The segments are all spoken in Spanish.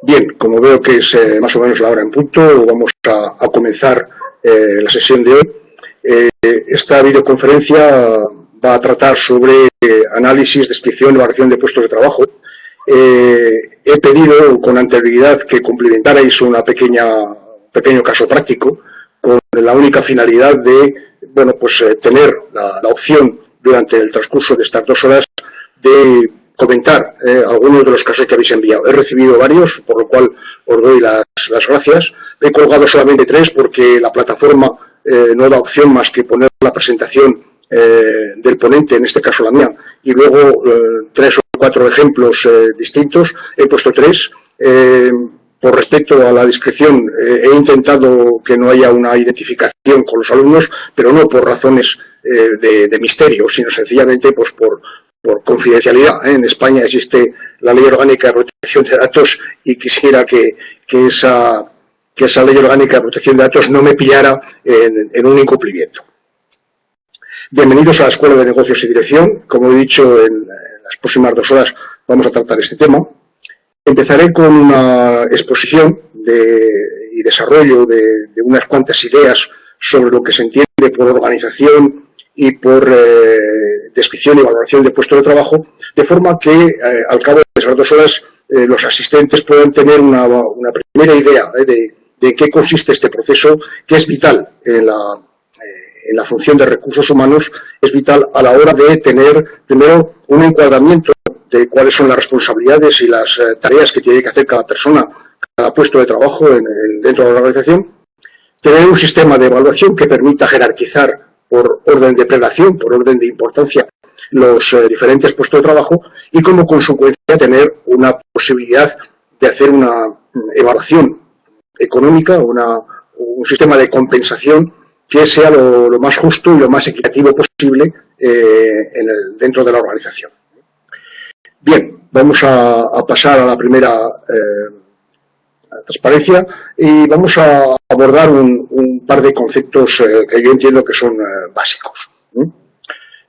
Bien, como veo que es más o menos la hora en punto, vamos a comenzar la sesión de hoy. Esta videoconferencia va a tratar sobre análisis, descripción y evaluación de puestos de trabajo. He pedido con anterioridad que complementarais un pequeño caso práctico con la única finalidad de tener la opción durante el transcurso de estas 2 horas de comentar algunos de los casos que habéis enviado. He recibido varios, por lo cual os doy las gracias. He colgado solamente 3 porque la plataforma no da opción más que poner la presentación del ponente, en este caso la mía, y luego 3 o 4 ejemplos distintos. He puesto 3. Por respecto a la discreción, he intentado que no haya una identificación con los alumnos, pero no por razones de misterio, sino sencillamente pues por confidencialidad. En España existe la Ley Orgánica de Protección de Datos y quisiera que esa Ley Orgánica de Protección de Datos no me pillara en un incumplimiento. Bienvenidos a la Escuela de Negocios y Dirección. Como he dicho, en las próximas 2 horas vamos a tratar este tema. Empezaré con una exposición y desarrollo de unas cuantas ideas sobre lo que se entiende por organización y por descripción y valoración de puestos de trabajo, de forma que al cabo de esas 2 horas los asistentes puedan tener una primera idea de qué consiste este proceso, que es vital en la función de recursos humanos, es vital a la hora de tener primero un encuadramiento de cuáles son las responsabilidades y las tareas que tiene que hacer cada persona, cada puesto de trabajo dentro de la organización, tener un sistema de evaluación que permita jerarquizar por orden de prelación, por orden de importancia, los diferentes puestos de trabajo y como consecuencia tener una posibilidad de hacer una evaluación económica, un sistema de compensación que sea lo más justo y lo más equitativo posible dentro de la organización. Bien, vamos a pasar a la primera transparencia y vamos a abordar un par de conceptos que yo entiendo que son básicos.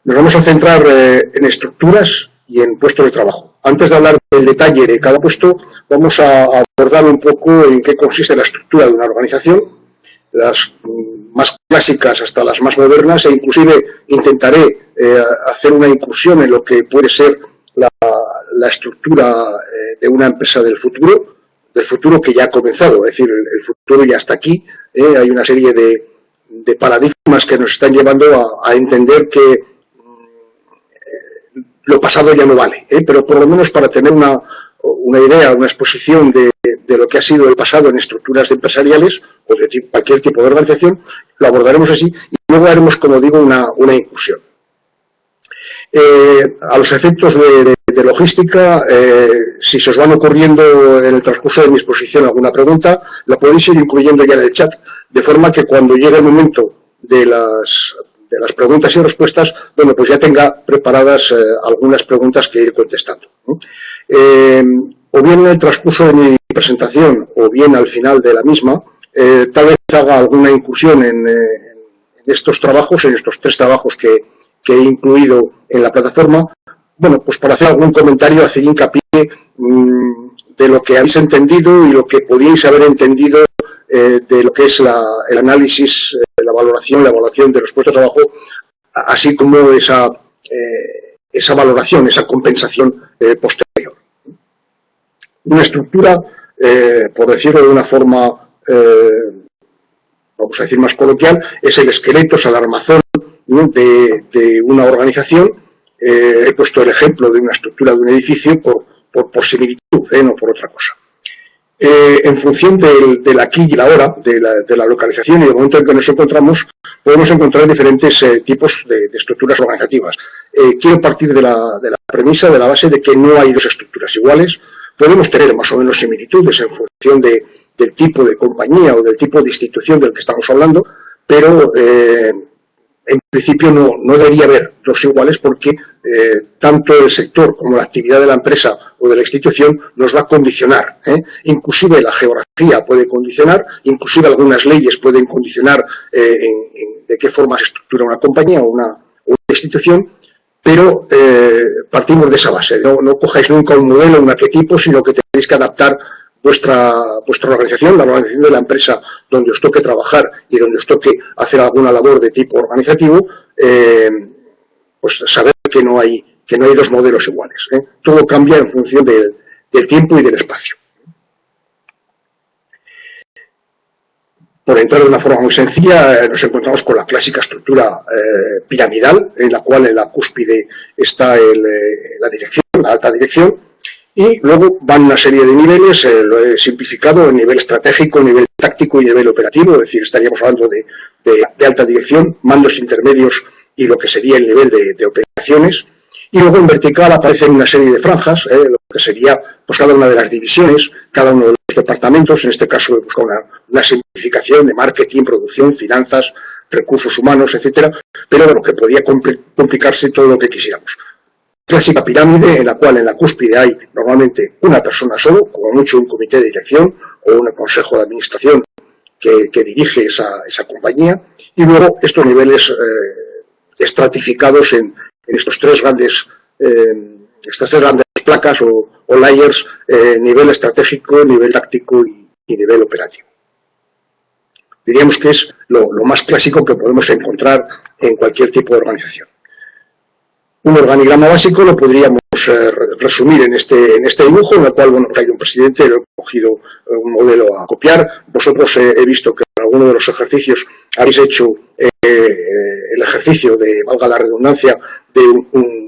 Nos vamos a centrar en estructuras y en puestos de trabajo. Antes de hablar del detalle de cada puesto, vamos a abordar un poco en qué consiste la estructura de una organización, las más clásicas hasta las más modernas, e inclusive intentaré hacer una incursión en lo que puede ser la estructura de una empresa del futuro que ya ha comenzado, es decir, el futuro ya está aquí. Hay una serie de paradigmas que nos están llevando a entender que lo pasado ya no vale, pero por lo menos para tener una idea, una exposición de lo que ha sido el pasado en estructuras empresariales o de cualquier tipo de organización, lo abordaremos así y luego haremos, como digo, una incursión. A los efectos de logística, si se os van ocurriendo en el transcurso de mi exposición alguna pregunta, la podéis ir incluyendo ya en el chat, de forma que cuando llegue el momento de las preguntas y respuestas, bueno, pues ya tenga preparadas algunas preguntas que ir contestando. O bien en el transcurso de mi presentación, o bien al final de la misma, tal vez haga alguna incursión en estos trabajos, en estos 3 trabajos que he incluido en la plataforma, bueno, pues para hacer algún comentario, hacer hincapié de lo que habéis entendido y lo que podíais haber entendido de lo que es el análisis, la evaluación de los puestos de trabajo, así como esa valoración, esa compensación posterior. Una estructura, por decirlo de una forma, vamos a decir más coloquial, es el esqueleto, es el armazón de una organización. He puesto el ejemplo de una estructura de un edificio por similitud, no por otra cosa. En función del aquí y la ahora, de la localización y del momento en que nos encontramos, podemos encontrar diferentes tipos de estructuras organizativas. Quiero partir de la premisa, de la base de que no hay 2 estructuras iguales. Podemos tener más o menos similitudes en función del tipo de compañía o del tipo de institución del que estamos hablando, pero en principio no debería haber 2 iguales porque tanto el sector como la actividad de la empresa o de la institución nos va a condicionar. Inclusive la geografía puede condicionar, inclusive algunas leyes pueden condicionar de qué forma se estructura una compañía o una institución, pero partimos de esa base. No cojáis nunca un modelo, un arquetipo, sino que tenéis que adaptar vuestra organización, la organización de la empresa donde os toque trabajar y donde os toque hacer alguna labor de tipo organizativo, pues saber que no hay dos modelos iguales. Todo cambia en función del tiempo y del espacio. Por entrar de una forma muy sencilla, nos encontramos con la clásica estructura piramidal, en la cual en la cúspide está la dirección, la alta dirección, y luego van una serie de niveles, lo he simplificado, en nivel estratégico, nivel táctico y nivel operativo, es decir, estaríamos hablando de alta dirección, mandos intermedios y lo que sería el nivel de operaciones. Y luego en vertical aparecen una serie de franjas, lo que sería pues, cada una de las divisiones, cada uno de los departamentos, en este caso he buscado una simplificación de marketing, producción, finanzas, recursos humanos, etcétera, pero bueno, que podía complicarse todo lo que quisiéramos. Clásica pirámide en la cual en la cúspide hay normalmente una persona solo, como mucho un comité de dirección o un consejo de administración que dirige esa compañía, y luego estos niveles estratificados en estas tres grandes placas o layers, nivel estratégico, nivel táctico y nivel operativo. Diríamos que es lo más clásico que podemos encontrar en cualquier tipo de organización. Un organigrama básico lo podríamos resumir en este dibujo, en el cual bueno, hay un presidente, lo he cogido un modelo a copiar. Vosotros he visto que en alguno de los ejercicios habéis hecho el ejercicio de, valga la redundancia, de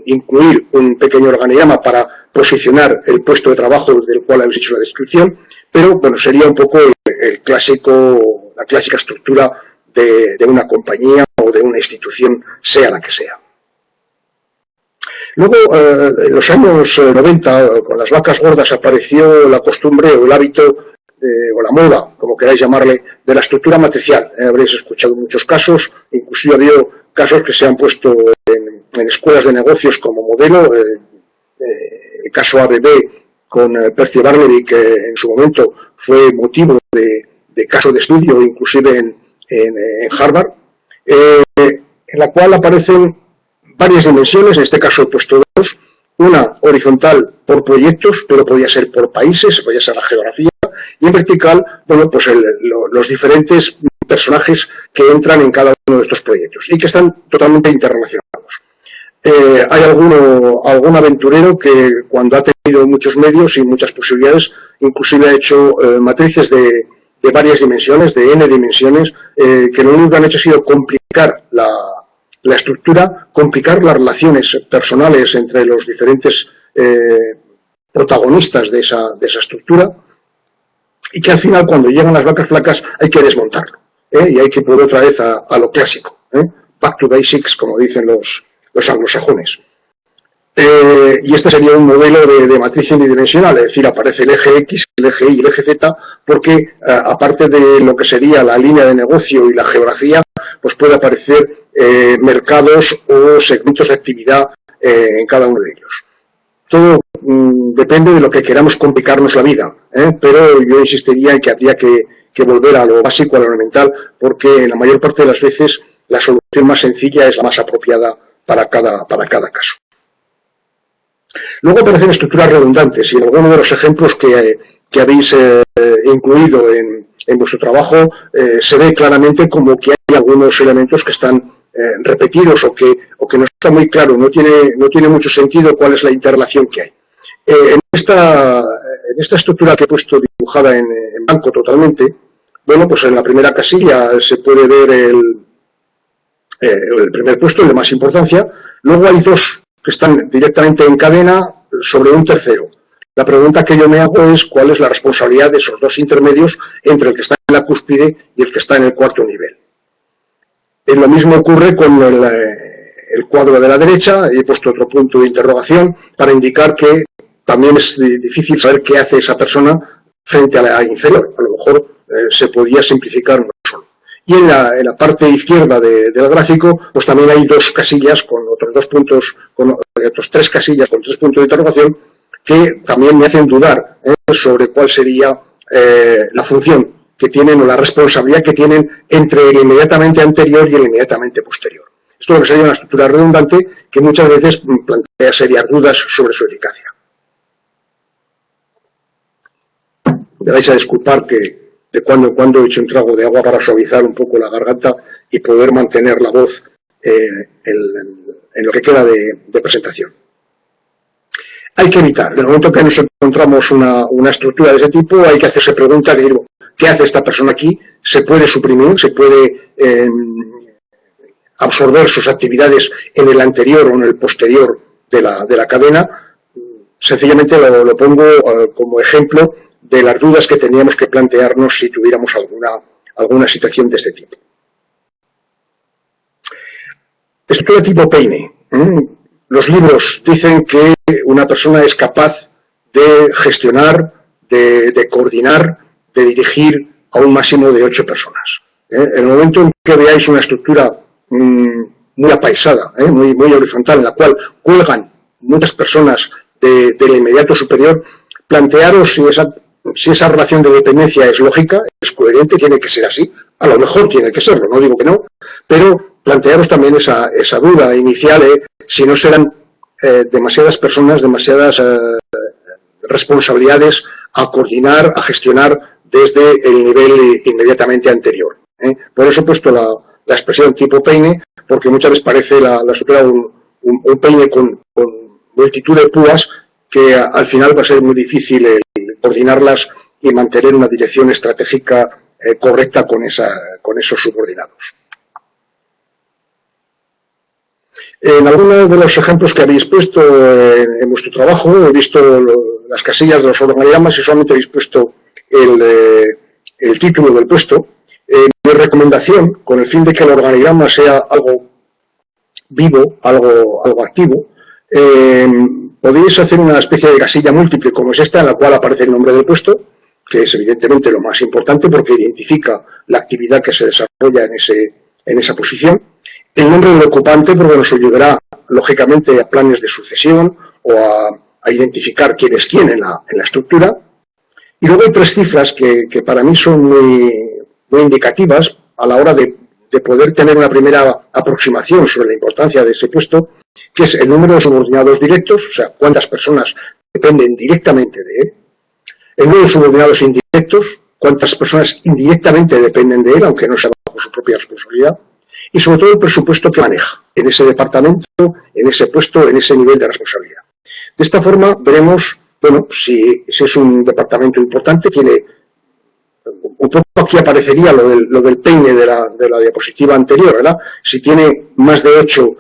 incluir un pequeño organigrama para posicionar el puesto de trabajo del cual habéis hecho la descripción, pero bueno, sería un poco la clásica estructura de una compañía o de una institución, sea la que sea. Luego, en los años 90, con las vacas gordas apareció la costumbre o el hábito o la moda, como queráis llamarle, de la estructura matricial. Habréis escuchado muchos casos, inclusive ha habido casos que se han puesto en escuelas de negocios como modelo. El caso ABB con Percy Bartleby, que en su momento fue motivo de caso de estudio, inclusive en Harvard, en la cual aparecen varias dimensiones, en este caso he puesto dos, una horizontal por proyectos, pero podía ser por países, podía ser la geografía, y en vertical, bueno, pues los diferentes personajes que entran en cada uno de estos proyectos y que están totalmente interrelacionados. Hay algún aventurero que cuando ha tenido muchos medios y muchas posibilidades, inclusive ha hecho matrices de varias dimensiones, de n dimensiones, que lo único que han hecho ha sido complicar la estructura, complicar las relaciones personales entre los diferentes protagonistas de esa estructura, y que al final, cuando llegan las vacas flacas, hay que desmontarlo, y hay que volver otra vez a lo clásico, back to basics, como dicen los anglosajones. Y este sería un modelo de matriz unidimensional, es decir, aparece el eje X, el eje Y y el eje Z, porque aparte de lo que sería la línea de negocio y la geografía, pues puede aparecer mercados o segmentos de actividad en cada uno de ellos. Todo depende de lo que queramos complicarnos la vida, pero yo insistiría en que habría que volver a lo básico, a lo elemental, porque en la mayor parte de las veces la solución más sencilla es la más apropiada para cada caso. Luego aparecen estructuras redundantes, y en alguno de los ejemplos que habéis incluido en vuestro trabajo se ve claramente como que hay algunos elementos que están repetidos o que no está muy claro, no tiene mucho sentido cuál es la interrelación que hay. En esta estructura que he puesto dibujada en blanco totalmente, bueno, pues en la primera casilla se puede ver el primer puesto, el de más importancia. Luego hay dos que están directamente en cadena sobre un tercero. La pregunta que yo me hago es cuál es la responsabilidad de esos dos intermedios entre el que está en la cúspide y el que está en el cuarto nivel. Lo mismo ocurre con el cuadro de la derecha. He puesto otro punto de interrogación para indicar que también es difícil saber qué hace esa persona frente a la inferior. A lo mejor se podía simplificar uno solo. Y en la parte izquierda del gráfico, pues también hay dos casillas con otros dos puntos, con otros tres casillas con 3 puntos de interrogación, que también me hacen dudar sobre cuál sería la función que tienen o la responsabilidad que tienen entre el inmediatamente anterior y el inmediatamente posterior. Esto es lo que sería una estructura redundante que muchas veces plantea serias dudas sobre su eficacia. Me vais a disculpar que de cuando en cuando he hecho un trago de agua para suavizar un poco la garganta y poder mantener la voz en lo que queda de presentación. Hay que evitar, en el momento que nos encontramos una estructura de ese tipo, hay que hacerse preguntas de ¿qué hace esta persona aquí? ¿Se puede suprimir? ¿Se puede absorber sus actividades en el anterior o en el posterior de la cadena? Sencillamente lo pongo como ejemplo de las dudas que teníamos que plantearnos si tuviéramos alguna situación de este tipo. Estructura tipo Peine. Los libros dicen que una persona es capaz de gestionar, de coordinar, de dirigir a un máximo de 8 personas. En el momento en que veáis una estructura muy apaisada, muy horizontal, en la cual cuelgan muchas personas del inmediato superior, plantearos si esa relación de dependencia es lógica, es coherente, tiene que ser así. A lo mejor tiene que serlo, no digo que no, pero plantearos también esa duda inicial, si no serán demasiadas personas, demasiadas responsabilidades a coordinar, a gestionar desde el nivel inmediatamente anterior. Por eso he puesto la expresión tipo Peine, porque muchas veces parece la estructura un peine con multitud de púas que al final va a ser muy difícil coordinarlas y mantener una dirección estratégica correcta con esos subordinados. En algunos de los ejemplos que habéis puesto en vuestro trabajo, he visto las casillas de los organigramas y solamente habéis puesto el título del puesto. Mi recomendación, con el fin de que el organigrama sea algo vivo, algo activo, podéis hacer una especie de casilla múltiple como es esta, en la cual aparece el nombre del puesto, que es evidentemente lo más importante porque identifica la actividad que se desarrolla en esa posición. El nombre del ocupante, porque nos ayudará lógicamente a planes de sucesión o a identificar quién es quién en la estructura. Y luego hay 3 cifras que para mí son muy indicativas a la hora de poder tener una primera aproximación sobre la importancia de ese puesto, que es el número de subordinados directos, o sea, cuántas personas dependen directamente de él, el número de subordinados indirectos, cuántas personas indirectamente dependen de él, aunque no sea bajo su propia responsabilidad, y sobre todo el presupuesto que maneja en ese departamento, en ese puesto, en ese nivel de responsabilidad. De esta forma veremos, bueno, si es un departamento importante, tiene un poco aquí aparecería lo del peine de la diapositiva anterior, ¿verdad? Si tiene más de 8,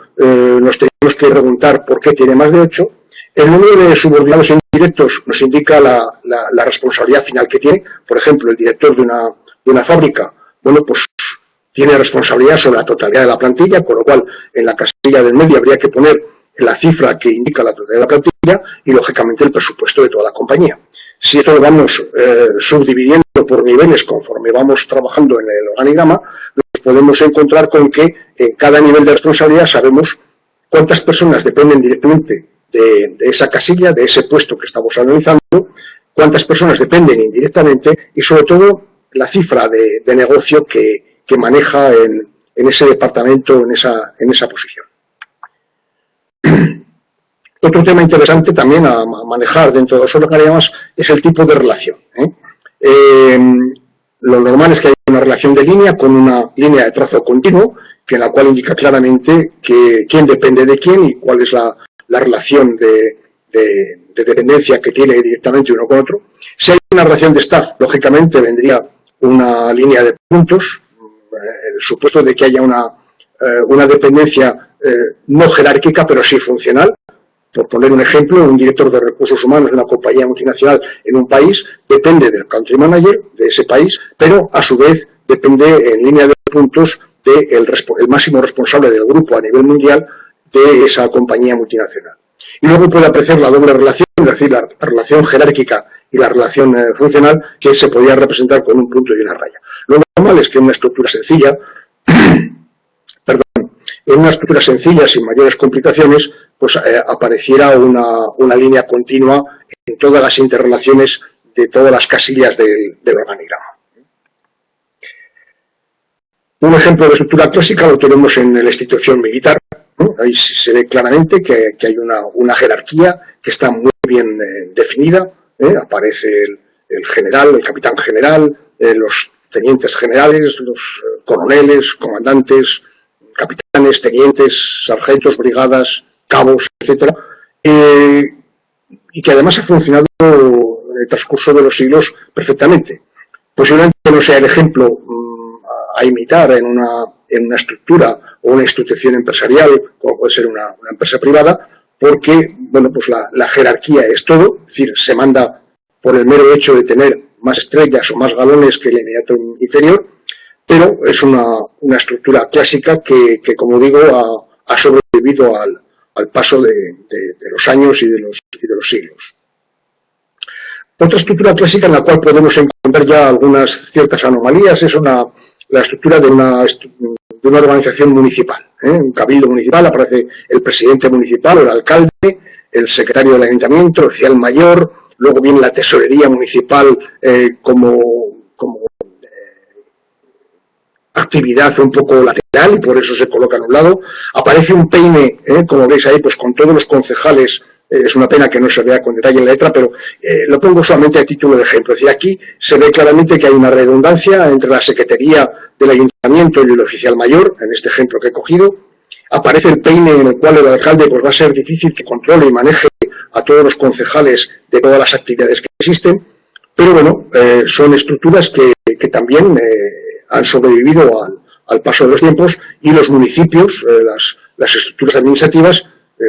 nos tenemos que preguntar por qué tiene más de 8. El número de subordinados indirectos nos indica la responsabilidad final que tiene. Por ejemplo, el director de una fábrica, bueno, pues tiene responsabilidad sobre la totalidad de la plantilla, con lo cual en la casilla del medio habría que poner la cifra que indica la totalidad de la plantilla y, lógicamente, el presupuesto de toda la compañía. Si esto lo vamos subdividiendo por niveles conforme vamos trabajando en el organigrama, nos podemos encontrar con que en cada nivel de responsabilidad sabemos cuántas personas dependen directamente de esa casilla, de ese puesto que estamos analizando, cuántas personas dependen indirectamente y, sobre todo, la cifra de negocio que maneja en ese departamento, en esa posición. Otro tema interesante también a manejar dentro de los organigramas es el tipo de relación. Lo normal es que haya una relación de línea con una línea de trazo continuo, en la cual indica claramente quién depende de quién y cuál es la relación de dependencia que tiene directamente uno con otro. Si hay una relación de staff, lógicamente vendría una línea de puntos, el supuesto de que haya una dependencia no jerárquica, pero sí funcional. Por poner un ejemplo, un director de recursos humanos de una compañía multinacional en un país depende del country manager de ese país, pero a su vez depende en línea de puntos del máximo responsable del grupo a nivel mundial de esa compañía multinacional. Y luego puede aparecer la doble relación, es decir, la relación jerárquica y la relación funcional, que se podría representar con un punto y una raya. Lo normal es que en una estructura sencilla, en una estructura sencilla, sin mayores complicaciones, pues apareciera una línea continua en todas las interrelaciones de todas las casillas del organigrama. Un ejemplo de estructura clásica lo tenemos en la institución militar. Ahí se ve claramente que hay una jerarquía que está muy bien definida. Aparece el general, el capitán general, los tenientes generales, los coroneles, comandantes, capitanes, tenientes, sargentos, brigadas, cabos, etcétera, y que además ha funcionado en el transcurso de los siglos perfectamente. Posiblemente no sea el ejemplo a imitar en una estructura o una institución empresarial, como puede ser una empresa privada, porque, bueno, pues la jerarquía es todo, es decir, se manda por el mero hecho de tener más estrellas o más galones que el inmediato inferior, pero es una estructura clásica que como digo, ha sobrevivido al paso de los años y de los siglos. Otra estructura clásica en la cual podemos encontrar ya algunas ciertas anomalías es la estructura de una organización municipal. Un cabildo municipal, aparece el presidente municipal, el alcalde, el secretario del ayuntamiento, el oficial mayor, luego viene la tesorería municipal como actividad un poco lateral y por eso se coloca en un lado. Aparece un peine, como veis ahí, pues con todos los concejales. Es una pena que no se vea con detalle en la letra, pero lo pongo solamente a título de ejemplo. Es decir, aquí se ve claramente que hay una redundancia entre la secretaría del ayuntamiento y el oficial mayor, en este ejemplo que he cogido. Aparece el peine en el cual el alcalde pues va a ser difícil que controle y maneje a todos los concejales de todas las actividades que existen, pero bueno, son estructuras que también han sobrevivido al paso de los tiempos, y los municipios, las estructuras administrativas,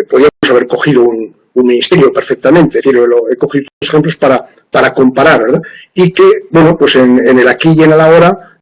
podríamos haber cogido un ministerio perfectamente. Es decir, he cogido ejemplos para comparar, ¿verdad? Y que, bueno, pues en el aquí y en el ahora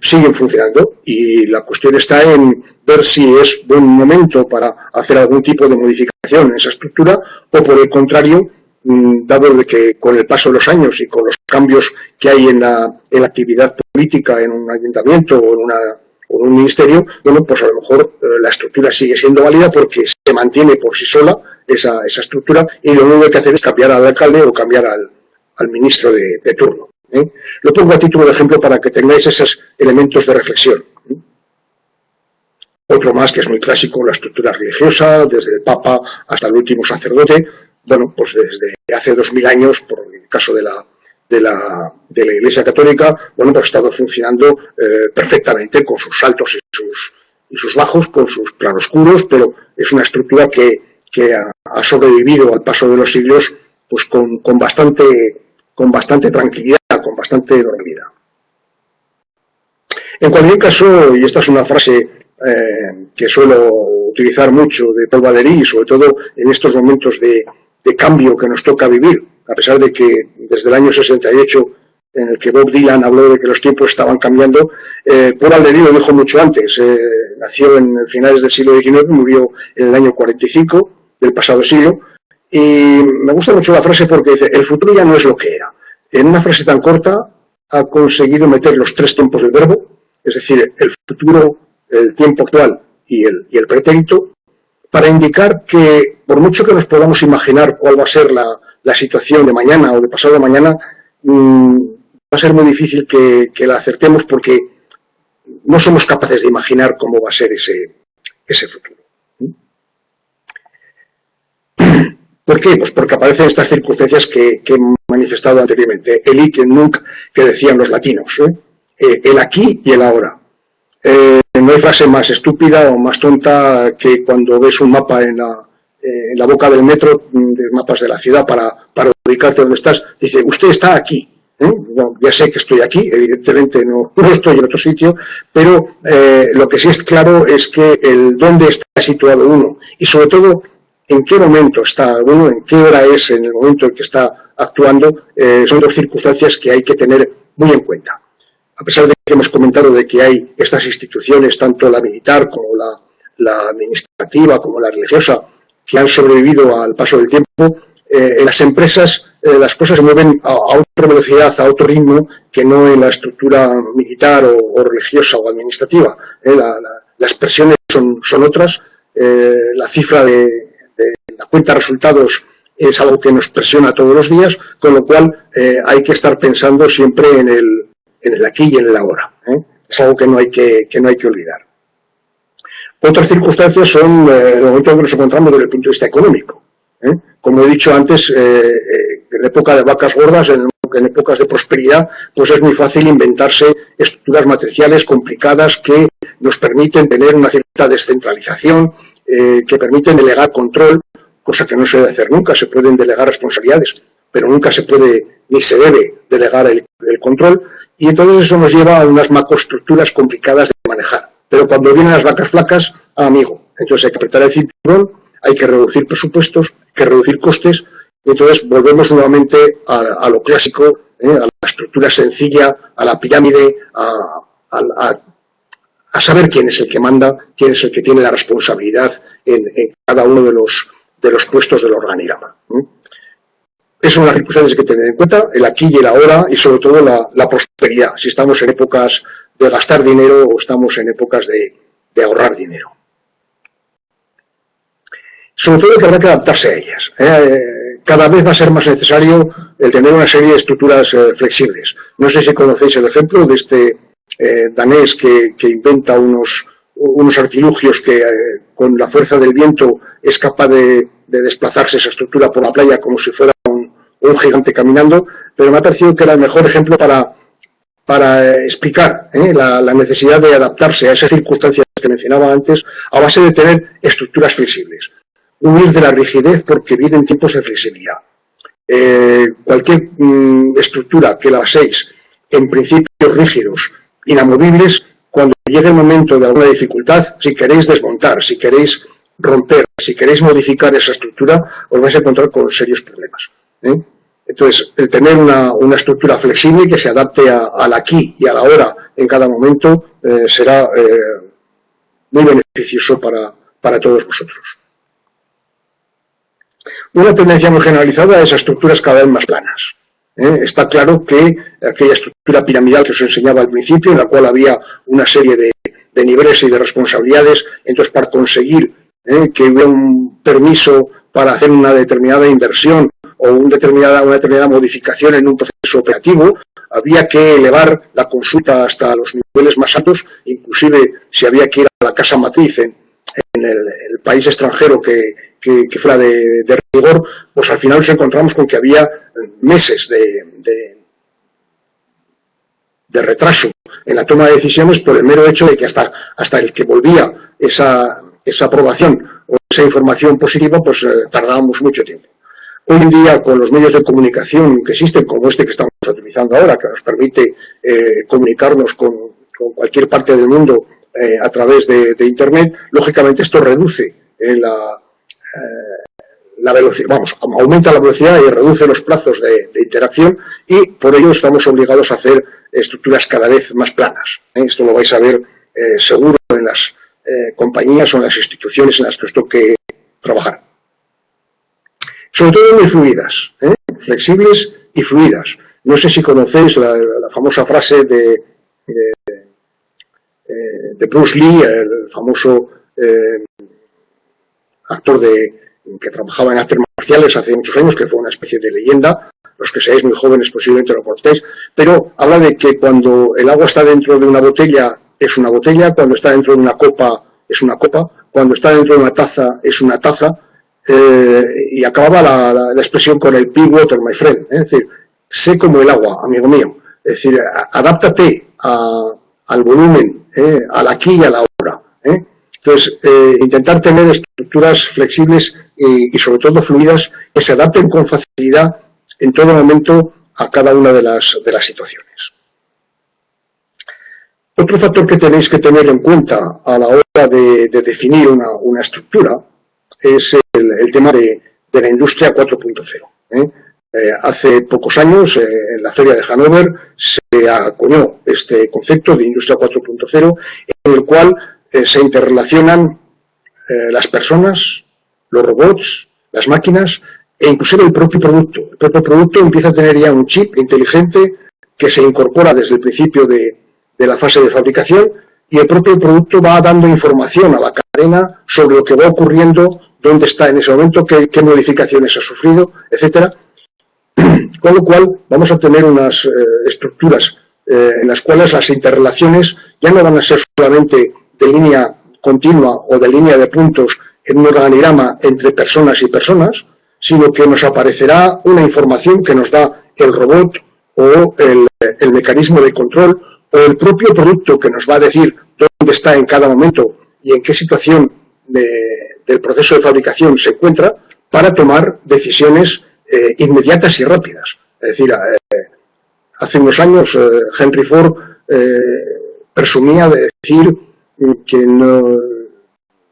siguen funcionando, y la cuestión está en ver si es buen momento para hacer algún tipo de modificación en esa estructura, o por el contrario, dado de que con el paso de los años y con los cambios que hay en la actividad política en un ayuntamiento o en un ministerio, bueno, pues a lo mejor la estructura sigue siendo válida porque se mantiene por sí sola esa estructura, y lo único que hay que hacer es cambiar al alcalde o cambiar al ministro de turno. Lo pongo a título de ejemplo para que tengáis esos elementos de reflexión. Otro más que es muy clásico, la estructura religiosa, desde el Papa hasta el último sacerdote. Bueno, pues desde hace 2000 años, por el caso de la Iglesia Católica, bueno, pues ha estado funcionando perfectamente, con sus altos y sus bajos, con sus claroscuros, pero es una estructura que ha sobrevivido al paso de los siglos, pues con bastante tranquilidad, con bastante normalidad. En cualquier caso, y esta es una frase que suelo utilizar mucho de Paul Valéry, sobre todo en estos momentos de cambio que nos toca vivir, a pesar de que desde el año 68, en el que Bob Dylan habló de que los tiempos estaban cambiando, Paul Valéry lo dijo mucho antes. Nació en finales del siglo XIX, murió en el año 45 del pasado siglo, y me gusta mucho la frase porque dice: el futuro ya no es lo que era. En una frase tan corta ha conseguido meter los tres tiempos del verbo, es decir, el futuro, el tiempo actual y el pretérito, para indicar que, por mucho que nos podamos imaginar cuál va a ser la situación de mañana o de pasado mañana, va a ser muy difícil que la acertemos, porque no somos capaces de imaginar cómo va a ser ese futuro. ¿Por qué? Pues porque aparecen estas circunstancias que he manifestado anteriormente. El hic et nunc, que decían los latinos. El aquí y el ahora. No hay frase más estúpida o más tonta que cuando ves un mapa en la boca del metro, de mapas de la ciudad, para ubicarte donde estás. Dice: usted está aquí. Bueno, ya sé que estoy aquí, evidentemente no estoy en otro sitio, pero lo que sí es claro es que el dónde está situado uno, y sobre todo en qué momento está uno, en qué hora es en el momento en que está actuando, son dos circunstancias que hay que tener muy en cuenta. A pesar de que hemos comentado de que hay estas instituciones, tanto la militar como la administrativa, como la religiosa, que han sobrevivido al paso del tiempo, en las empresas las cosas se mueven a otra velocidad, a otro ritmo, que no en la estructura militar o religiosa o administrativa. Las presiones son otras, la cifra de la cuenta de resultados es algo que nos presiona todos los días, con lo cual hay que estar pensando siempre en el aquí y en el ahora. Es algo que no hay que olvidar. Otras circunstancias son el momento en que nos encontramos desde el punto de vista económico. Como he dicho antes, en la época de vacas gordas, en el que en épocas de prosperidad pues es muy fácil inventarse estructuras matriciales complicadas que nos permiten tener una cierta descentralización, que permiten delegar control, cosa que no se debe hacer nunca. Se pueden delegar responsabilidades, pero nunca se puede ni se debe delegar el control, y entonces eso nos lleva a unas macroestructuras complicadas de manejar. Pero cuando vienen las vacas flacas, amigo, entonces hay que apretar el cinturón, hay que reducir presupuestos, hay que reducir costes, y entonces volvemos nuevamente a lo clásico, a la estructura sencilla, a la pirámide, a saber quién es el que manda, quién es el que tiene la responsabilidad en cada uno de los puestos del organigrama. Esas son las circunstancias que tener en cuenta, el aquí y el ahora, y sobre todo la prosperidad, si estamos en épocas de gastar dinero o estamos en épocas de ahorrar dinero. Sobre todo que habrá que adaptarse a ellas. Cada vez va a ser más necesario el tener una serie de estructuras flexibles. No sé si conocéis el ejemplo de este danés que inventa unos artilugios que con la fuerza del viento es capaz de desplazarse esa estructura por la playa como si fuera un gigante caminando, pero me ha parecido que era el mejor ejemplo para explicar la necesidad de adaptarse a esas circunstancias que mencionaba antes a base de tener estructuras flexibles. Huir de la rigidez porque vienen tiempos de flexibilidad. Cualquier estructura que la baséis en principios rígidos, inamovibles, cuando llegue el momento de alguna dificultad, si queréis desmontar, si queréis romper, si queréis modificar esa estructura, os vais a encontrar con serios problemas. Entonces, el tener una estructura flexible que se adapte al aquí y a la ahora en cada momento será muy beneficioso para todos vosotros. Una tendencia muy generalizada es a estructuras cada vez más planas. Está claro que aquella estructura piramidal que os enseñaba al principio, en la cual había una serie de niveles y de responsabilidades, entonces para conseguir que hubiera un permiso para hacer una determinada inversión o una determinada modificación en un proceso operativo, había que elevar la consulta hasta los niveles más altos, inclusive si había que ir a la casa matriz en el país extranjero que fuera de rigor, pues al final nos encontramos con que había meses de retraso en la toma de decisiones por el mero hecho de que hasta el que volvía esa aprobación o esa información positiva, pues tardábamos mucho tiempo. Hoy en día, con los medios de comunicación que existen, como este que estamos utilizando ahora, que nos permite comunicarnos con cualquier parte del mundo a través de Internet, lógicamente esto reduce la velocidad, aumenta la velocidad y reduce los plazos de interacción, y por ello estamos obligados a hacer estructuras cada vez más planas. Esto lo vais a ver seguro en las compañías o en las instituciones en las que os toque trabajar. Sobre todo muy fluidas, flexibles y fluidas. No sé si conocéis la famosa frase de Bruce Lee, el famoso actor que trabajaba en artes marciales hace muchos años, que fue una especie de leyenda. Los que seáis muy jóvenes posiblemente lo conocéis, pero habla de que cuando el agua está dentro de una botella es una botella, cuando está dentro de una copa es una copa, cuando está dentro de una taza es una taza, y acababa la expresión con el pure water, my friend, es decir, sé como el agua, amigo mío, es decir, adáptate al volumen, al aquí y a la ahora. Entonces, intentar tener estructuras flexibles y sobre todo fluidas que se adapten con facilidad en todo momento a cada una de las situaciones. Otro factor que tenéis que tener en cuenta a la hora de definir una estructura es el tema de la industria 4.0. Hace pocos años, en la Feria de Hannover, se acuñó este concepto de industria 4.0, en el cual se interrelacionan las personas, los robots, las máquinas e inclusive el propio producto. El propio producto empieza a tener ya un chip inteligente que se incorpora desde el principio de la fase de fabricación, y el propio producto va dando información a la cadena sobre lo que va ocurriendo, dónde está en ese momento, qué modificaciones ha sufrido, etcétera. Con lo cual vamos a tener unas estructuras en las cuales las interrelaciones ya no van a ser solamente de línea continua o de línea de puntos en un organigrama entre personas y personas, sino que nos aparecerá una información que nos da el robot o el mecanismo de control, o el propio producto que nos va a decir dónde está en cada momento y en qué situación del proceso de fabricación se encuentra, para tomar decisiones inmediatas y rápidas. Es decir, hace unos años Henry Ford presumía de decir que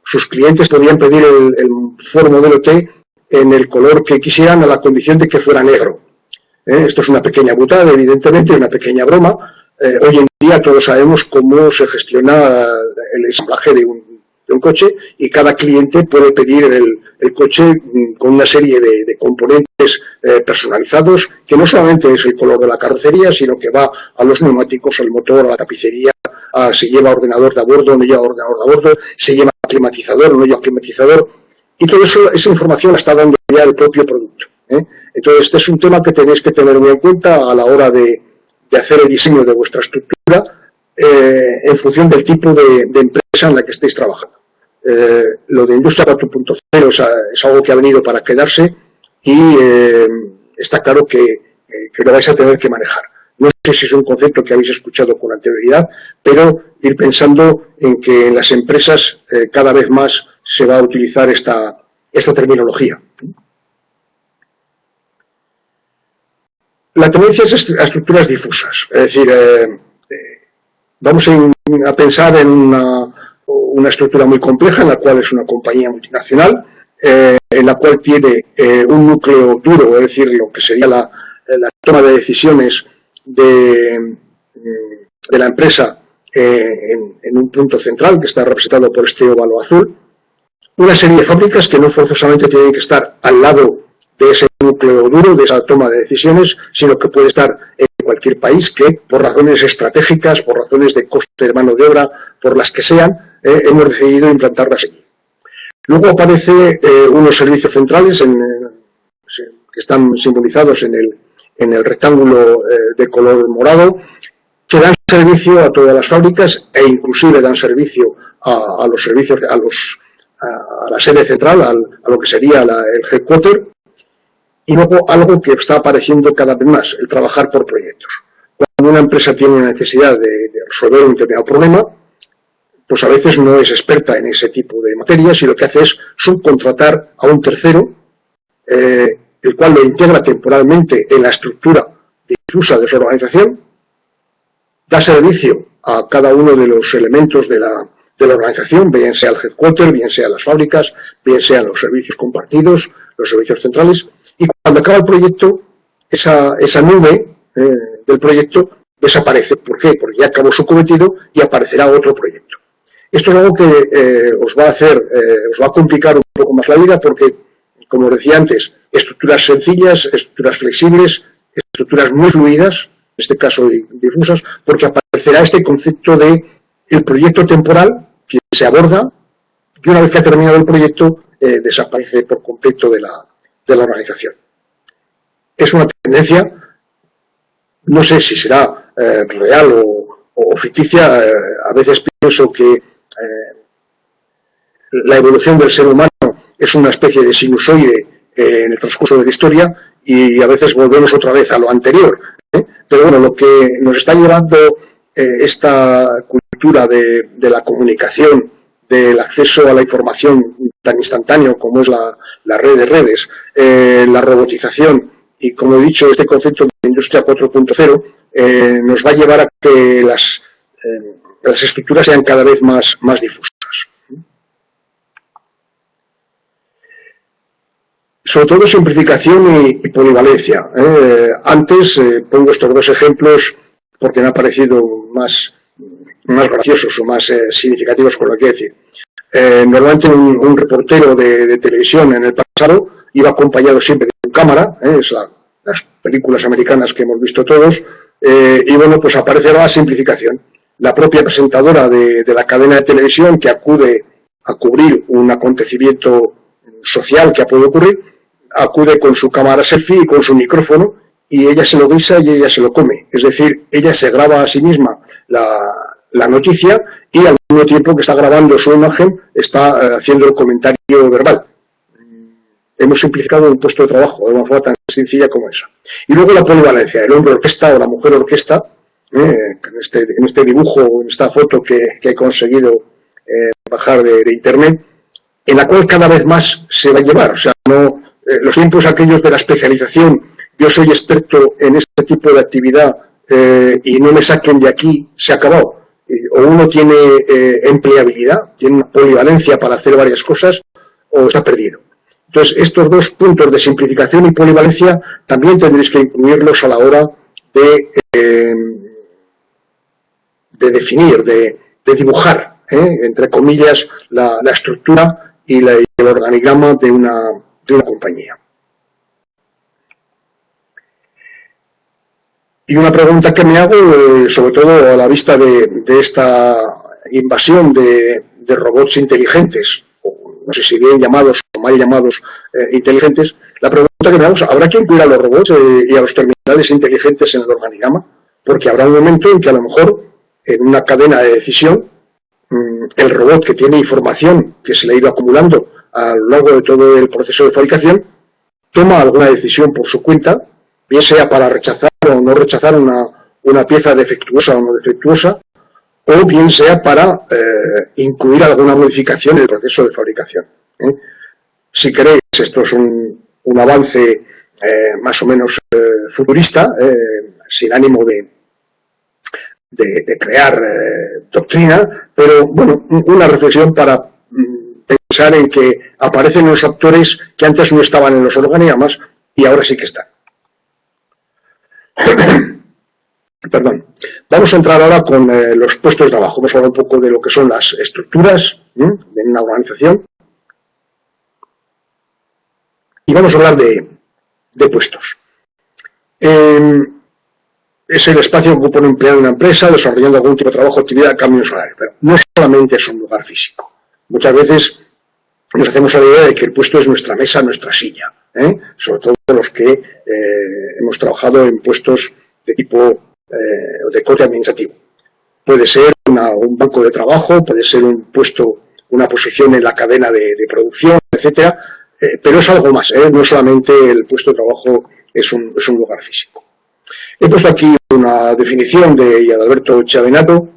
sus clientes podían pedir el Ford Modelo T en el color que quisieran, a la condición de que fuera negro. Esto es una pequeña butada, evidentemente, una pequeña broma. Hoy en día todos sabemos cómo se gestiona el ensamblaje de un coche, y cada cliente puede pedir el coche con una serie de componentes personalizados, que no solamente es el color de la carrocería, sino que va a los neumáticos, al motor, a la tapicería, si lleva ordenador de a bordo, no lleva ordenador de a bordo, si lleva climatizador o no lleva climatizador, y todo eso, esa información la está dando ya el propio producto. Entonces, este es un tema que tenéis que tener muy en cuenta a la hora de hacer el diseño de vuestra estructura, en función del tipo de empresa en la que estéis trabajando. Lo de Industria 4.0 es algo que ha venido para quedarse, y está claro que lo vais a tener que manejar. No sé si es un concepto que habéis escuchado con anterioridad, pero ir pensando en que en las empresas cada vez más se va a utilizar esta terminología. La tendencia es a estructuras difusas, es decir, vamos a pensar en una estructura muy compleja, en la cual es una compañía multinacional, en la cual tiene un núcleo duro, es decir, lo que sería la toma de decisiones de la empresa en un punto central, que está representado por este óvalo azul, una serie de fábricas que no forzosamente tienen que estar al lado de ese núcleo duro, de esa toma de decisiones, sino que puede estar en cualquier país que, por razones estratégicas, por razones de coste de mano de obra, por las que sean, hemos decidido implantarlas allí. Luego aparecen unos servicios centrales que están simbolizados en el rectángulo de color morado, que dan servicio a todas las fábricas, e inclusive dan servicio a los servicios, a la sede central, a lo que sería el headquarter. Y luego algo que está apareciendo cada vez más, el trabajar por proyectos. Cuando una empresa tiene una necesidad de resolver un determinado problema, pues a veces no es experta en ese tipo de materias, y lo que hace es subcontratar a un tercero, el cual lo integra temporalmente en la estructura difusa de su organización, da servicio a cada uno de los elementos de la organización, bien sea el headquarter, bien sea las fábricas, bien sean los servicios compartidos, los servicios centrales, y cuando acaba el proyecto, esa nube del proyecto desaparece. ¿Por qué? Porque ya acabó su cometido y aparecerá otro proyecto. Esto es algo que os va a complicar un poco más la vida, porque, como os decía antes, estructuras sencillas, estructuras flexibles, estructuras muy fluidas, en este caso difusas, porque aparecerá este concepto de el proyecto temporal que se aborda, y una vez que ha terminado el proyecto, desaparece por completo de la organización. Es una tendencia, no sé si será real o ficticia. A veces pienso que la evolución del ser humano es una especie de sinusoide en el transcurso de la historia, y a veces volvemos otra vez a lo anterior. Pero bueno, lo que nos está llevando esta cultura de la comunicación, del acceso a la información tan instantáneo como es la red de redes, la robotización y, como he dicho, este concepto de Industria 4.0 nos va a llevar a que las estructuras sean cada vez más difusas. Sobre todo simplificación y polivalencia. Antes pongo estos dos ejemplos porque me han parecido más graciosos o más significativos, con lo que decir. Normalmente un reportero de televisión en el pasado iba acompañado siempre de su cámara, es las películas americanas que hemos visto todos, y bueno, pues aparece la simplificación. La propia presentadora de la cadena de televisión, que acude a cubrir un acontecimiento social que ha podido ocurrir, acude con su cámara selfie y con su micrófono, y ella se lo guisa y ella se lo come. Es decir, ella se graba a sí misma la noticia, y al mismo tiempo que está grabando su imagen está haciendo el comentario verbal. hemos simplificado un puesto de trabajo de una forma tan sencilla como esa. Y luego la polivalencia, el hombre orquesta o la mujer orquesta, en este dibujo, en esta foto que he conseguido bajar de internet, en la cual cada vez más se va a llevar. O sea, no, los tiempos aquellos de la especialización, yo soy experto en este tipo de actividad y no me saquen de aquí, se ha acabado. O uno tiene empleabilidad, tiene una polivalencia para hacer varias cosas, o está perdido. Entonces, estos dos puntos de simplificación y polivalencia también tendréis que incluirlos a la hora de definir, de dibujar, entre comillas, la estructura y el organigrama de una compañía. Y una pregunta que me hago, sobre todo a la vista de esta invasión de robots inteligentes, no sé si bien llamados o mal llamados inteligentes, la pregunta que me hago es, ¿habrá que incluir a los robots y a los terminales inteligentes en el organigrama? Porque habrá un momento en que a lo mejor en una cadena de decisión el robot que tiene información que se le ha ido acumulando a lo largo de todo el proceso de fabricación toma alguna decisión por su cuenta, bien sea para rechazar o no rechazar una pieza defectuosa o no defectuosa, o bien sea para incluir alguna modificación en el proceso de fabricación. Si queréis, esto es un avance más o menos futurista, sin ánimo de crear doctrina, pero bueno, una reflexión para pensar en que aparecen los actores que antes no estaban en los organigramas y ahora sí que están. Perdón. Vamos a entrar ahora con los puestos de trabajo. Vamos a hablar un poco de lo que son las estructuras de una organización. Y vamos a hablar de puestos. Es el espacio que ocupa un empleado de una empresa desarrollando algún tipo de trabajo o actividad a cambio de un salario. Pero no solamente es un lugar físico. Muchas veces nos hacemos a la idea de que el puesto es nuestra mesa, nuestra silla. Sobre todo los que hemos trabajado en puestos de tipo de corte administrativo. Puede ser un banco de trabajo, puede ser un puesto, una posición en la cadena de producción, etcétera, pero es algo más, no solamente el puesto de trabajo es un lugar físico. He puesto aquí una definición de Adalberto Chavenato.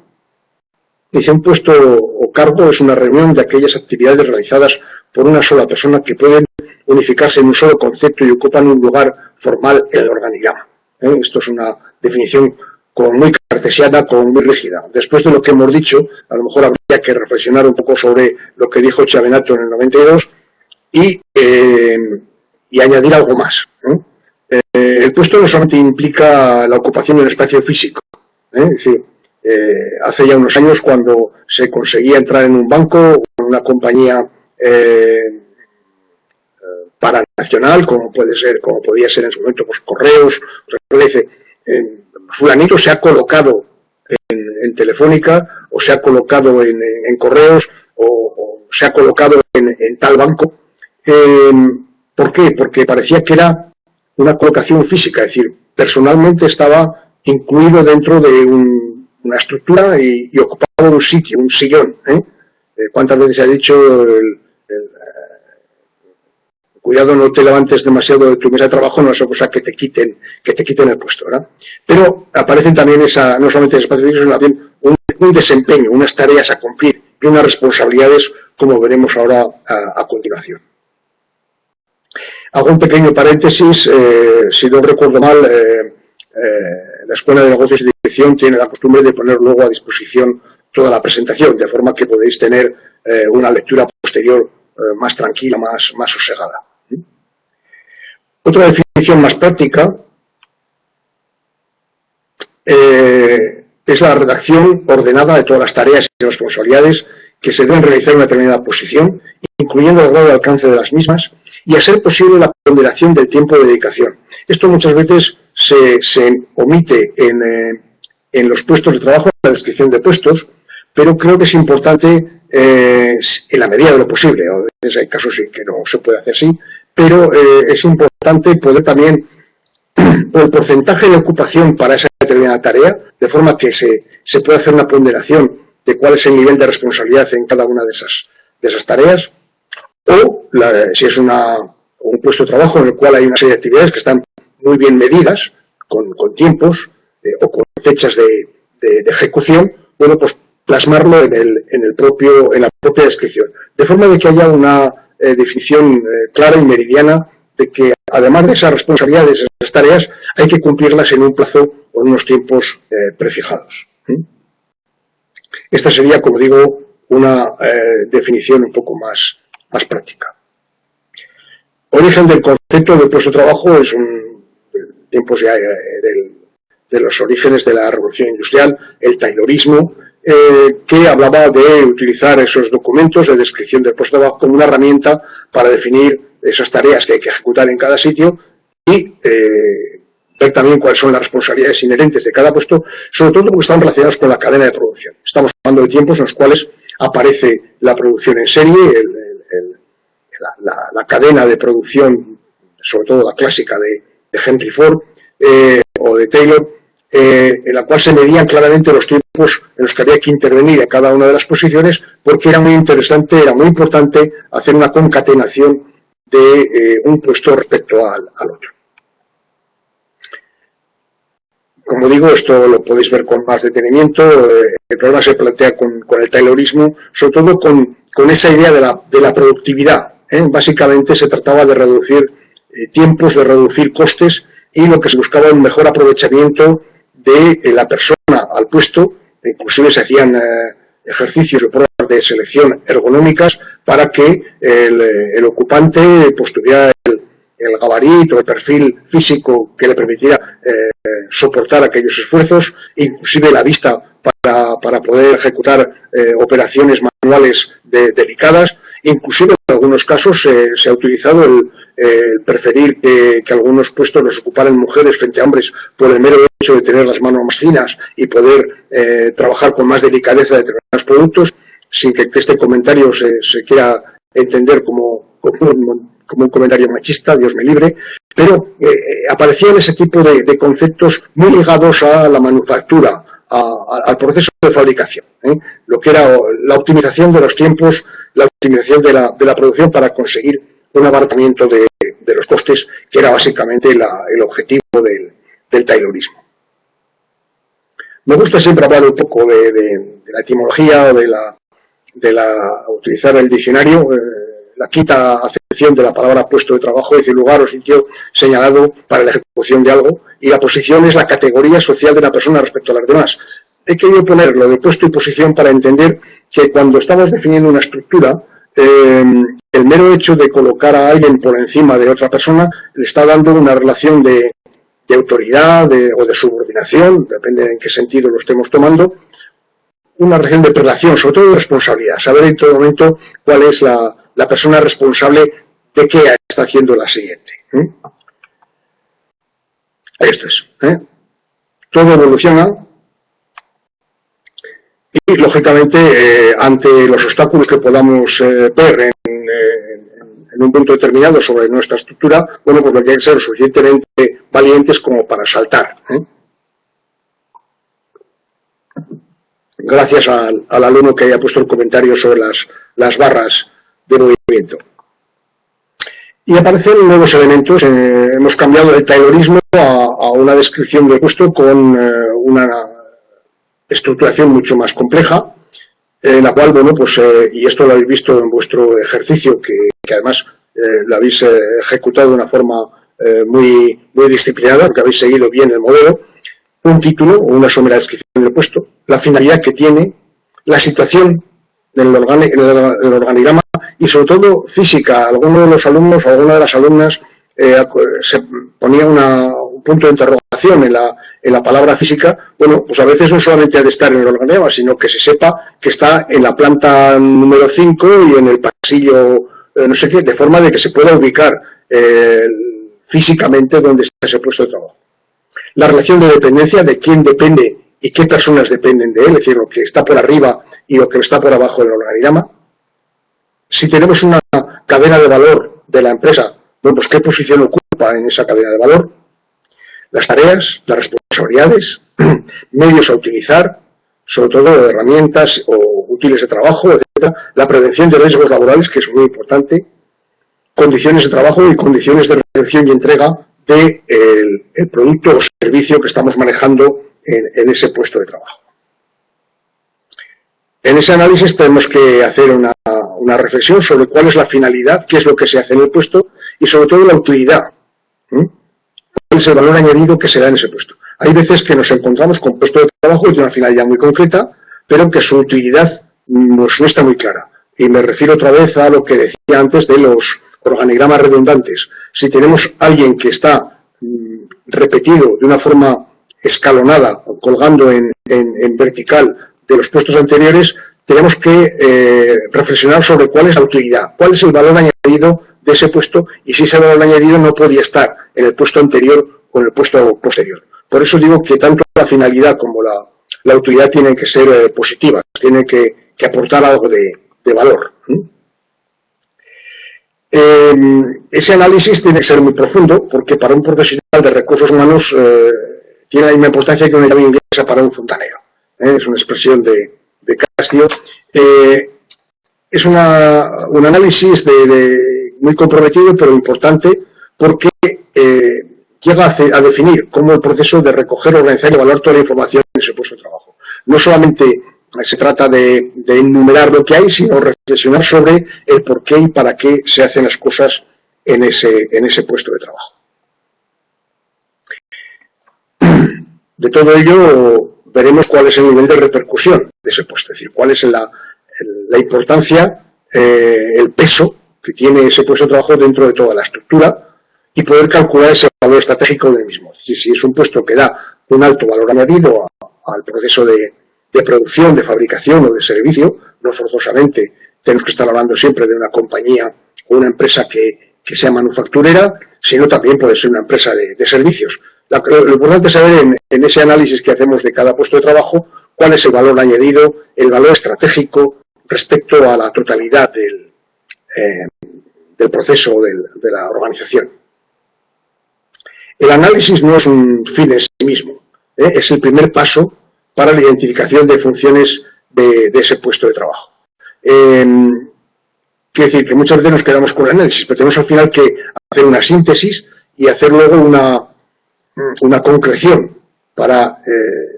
Dice: un puesto o cargo es una reunión de aquellas actividades realizadas por una sola persona que pueden unificarse en un solo concepto y ocupan un lugar formal en el organigrama. Esto es una definición como muy cartesiana, como muy rígida. Después de lo que hemos dicho, a lo mejor habría que reflexionar un poco sobre lo que dijo Chavenato en el 92 y añadir algo más. El puesto no solamente implica la ocupación de un espacio físico. Es decir, hace ya unos años, cuando se conseguía entrar en un banco o en una compañía paranacional, como podía ser en su momento, pues Correos, fulanito se ha colocado en Telefónica, o se ha colocado en Correos, o se ha colocado en tal banco. ¿Por qué? Porque parecía que era una colocación física, es decir, personalmente estaba incluido dentro de una estructura y ocupaba un sitio, un sillón. ¿Cuántas veces se ha dicho cuidado, no te levantes demasiado de tu mesa de trabajo, no es cosa que te quiten el puesto, ¿verdad? Pero aparecen también no solamente el espacio físico, sino también un desempeño, unas tareas a cumplir y unas responsabilidades, como veremos ahora a continuación. Hago un pequeño paréntesis, si no recuerdo mal, la Escuela de Negocios y Dirección tiene la costumbre de poner luego a disposición toda la presentación, de forma que podéis tener una lectura posterior más tranquila, más sosegada. Otra definición más práctica es la redacción ordenada de todas las tareas y responsabilidades que se deben realizar en una determinada posición, incluyendo el grado de alcance de las mismas, y a ser posible la ponderación del tiempo de dedicación. Esto muchas veces se omite en los puestos de trabajo, en la descripción de puestos, pero creo que es importante en la medida de lo posible. A veces hay casos en que no se puede hacer así, pero es importante poder también, por el porcentaje de ocupación para esa determinada tarea, de forma que se pueda hacer una ponderación de cuál es el nivel de responsabilidad en cada una de esas tareas, o si es una o un puesto de trabajo en el cual hay una serie de actividades que están muy bien medidas, con tiempos o con fechas de ejecución, bueno, pues plasmarlo en la propia descripción. De forma de que haya una definición clara y meridiana de que, además de esas responsabilidades, esas tareas, hay que cumplirlas en un plazo o en unos tiempos prefijados. Esta sería, como digo, una definición un poco más práctica. Origen del concepto de puesto de trabajo es tiempos ya de los orígenes de la revolución industrial, el taylorismo, que hablaba de utilizar esos documentos de descripción del puesto de trabajo como una herramienta para definir esas tareas que hay que ejecutar en cada sitio y ver también cuáles son las responsabilidades inherentes de cada puesto, sobre todo porque están relacionados con la cadena de producción. Estamos hablando de tiempos en los cuales aparece la producción en serie, la cadena de producción, sobre todo la clásica de Henry Ford o de Taylor, en la cual se medían claramente los tiempos en los que había que intervenir en cada una de las posiciones, porque era muy interesante, era muy importante hacer una concatenación de un puesto respecto al otro. Como digo, esto lo podéis ver con más detenimiento. El problema se plantea con el taylorismo, sobre todo con esa idea de la productividad. Básicamente se trataba de reducir tiempos, de reducir costes, y lo que se buscaba un mejor aprovechamiento de la persona al puesto. Inclusive se hacían ejercicios de pruebas de selección ergonómicas para que el ocupante pues tuviera el gabarito, el perfil físico que le permitiera soportar aquellos esfuerzos, inclusive la vista para poder ejecutar operaciones manuales delicadas. Inclusive en algunos casos se ha utilizado el preferir que algunos puestos los ocuparan mujeres frente a hombres por el mero hecho de tener las manos más finas y poder trabajar con más delicadeza determinados productos, sin que este comentario se quiera entender como un comentario machista, Dios me libre, pero aparecían ese tipo de conceptos muy ligados a la manufactura, al proceso de fabricación, lo que era la optimización de los tiempos, la optimización de la producción para conseguir un abaratamiento de los costes, que era básicamente el objetivo del taylorismo. Me gusta siempre hablar un poco de la etimología o de utilizar el diccionario. La quinta acepción de la palabra puesto de trabajo dice lugar o sitio señalado para la ejecución de algo, y la posición es la categoría social de la persona respecto a las demás. He querido poner lo de puesto y posición para entender que cuando estamos definiendo una estructura, el mero hecho de colocar a alguien por encima de otra persona le está dando una relación de autoridad o de subordinación, depende en qué sentido lo estemos tomando, una relación de prelación, sobre todo de responsabilidad, saber en todo momento cuál es la persona responsable de qué está haciendo la siguiente. Esto es. Todo evoluciona y, lógicamente, ante los obstáculos que podamos ver en un punto determinado sobre nuestra estructura, bueno, pues lo que hay que ser lo suficientemente valientes como para saltar. Gracias al alumno que haya puesto el comentario sobre las barras de movimiento. Y aparecen nuevos elementos. Hemos cambiado del taylorismo a una descripción del puesto con una estructuración mucho más compleja, en la cual, bueno, pues, y esto lo habéis visto en vuestro ejercicio, que además lo habéis ejecutado de una forma muy disciplinada, porque habéis seguido bien el modelo, un título o una somera descripción del puesto, la finalidad que tiene, la situación del organigrama y, sobre todo, física. Alguno de los alumnos o alguna de las alumnas se ponía un punto de interrogación en la palabra física. Bueno, pues a veces no solamente ha de estar en el organigrama, sino que se sepa que está en la planta número 5 y en el pasillo no sé qué, de forma de que se pueda ubicar físicamente donde está ese puesto de trabajo. La relación de dependencia, de quién depende y qué personas dependen de él, es decir, lo que está por arriba y lo que está por abajo del organigrama. Si tenemos una cadena de valor de la empresa, bueno, pues qué posición ocupa en esa cadena de valor, las tareas, las responsabilidades, medios a utilizar, sobre todo herramientas o útiles de trabajo, etc. La prevención de riesgos laborales, que es muy importante, condiciones de trabajo y condiciones de recepción y entrega del producto o servicio que estamos manejando en ese puesto de trabajo. En ese análisis tenemos que hacer una reflexión sobre cuál es la finalidad, qué es lo que se hace en el puesto y sobre todo la utilidad. ¿Cuál es el valor añadido que se da en ese puesto? Hay veces que nos encontramos con puestos de trabajo que tienen una finalidad muy concreta, pero que su utilidad no está muy clara. Y me refiero otra vez a lo que decía antes de los organigramas redundantes. Si tenemos alguien que está repetido de una forma escalonada, colgando en vertical de los puestos anteriores, tenemos que reflexionar sobre cuál es la utilidad, cuál es el valor añadido de ese puesto y si ese valor añadido no podía estar en el puesto anterior o en el puesto posterior. Por eso digo que tanto la finalidad como la utilidad tienen que ser positivas, tienen que aportar algo de valor. Ese análisis tiene que ser muy profundo porque para un profesional de recursos humanos tiene la misma importancia que una llave inglesa para un fontanero. Es una expresión de Castillo. Es un análisis muy comprometido pero importante porque llega a definir cómo el proceso de recoger, organizar y evaluar toda la información en ese puesto de trabajo. No solamente se trata de enumerar lo que hay, sino reflexionar sobre el por qué y para qué se hacen las cosas en ese puesto de trabajo. De todo ello veremos cuál es el nivel de repercusión de ese puesto, es decir, cuál es la importancia, el peso que tiene ese puesto de trabajo dentro de toda la estructura y poder calcular ese valor estratégico del mismo. Es decir, si es un puesto que da un alto valor añadido al proceso de producción, de fabricación o de servicio, no forzosamente tenemos que estar hablando siempre de una compañía o una empresa que sea manufacturera, sino también puede ser una empresa de servicios. Lo importante es saber en ese análisis que hacemos de cada puesto de trabajo cuál es el valor añadido, el valor estratégico respecto a la totalidad del proceso de la organización. El análisis no es un fin en sí mismo, es el primer paso para la identificación de funciones de ese puesto de trabajo. Quiere decir que muchas veces nos quedamos con el análisis, pero tenemos al final que hacer una síntesis y hacer luego una concreción para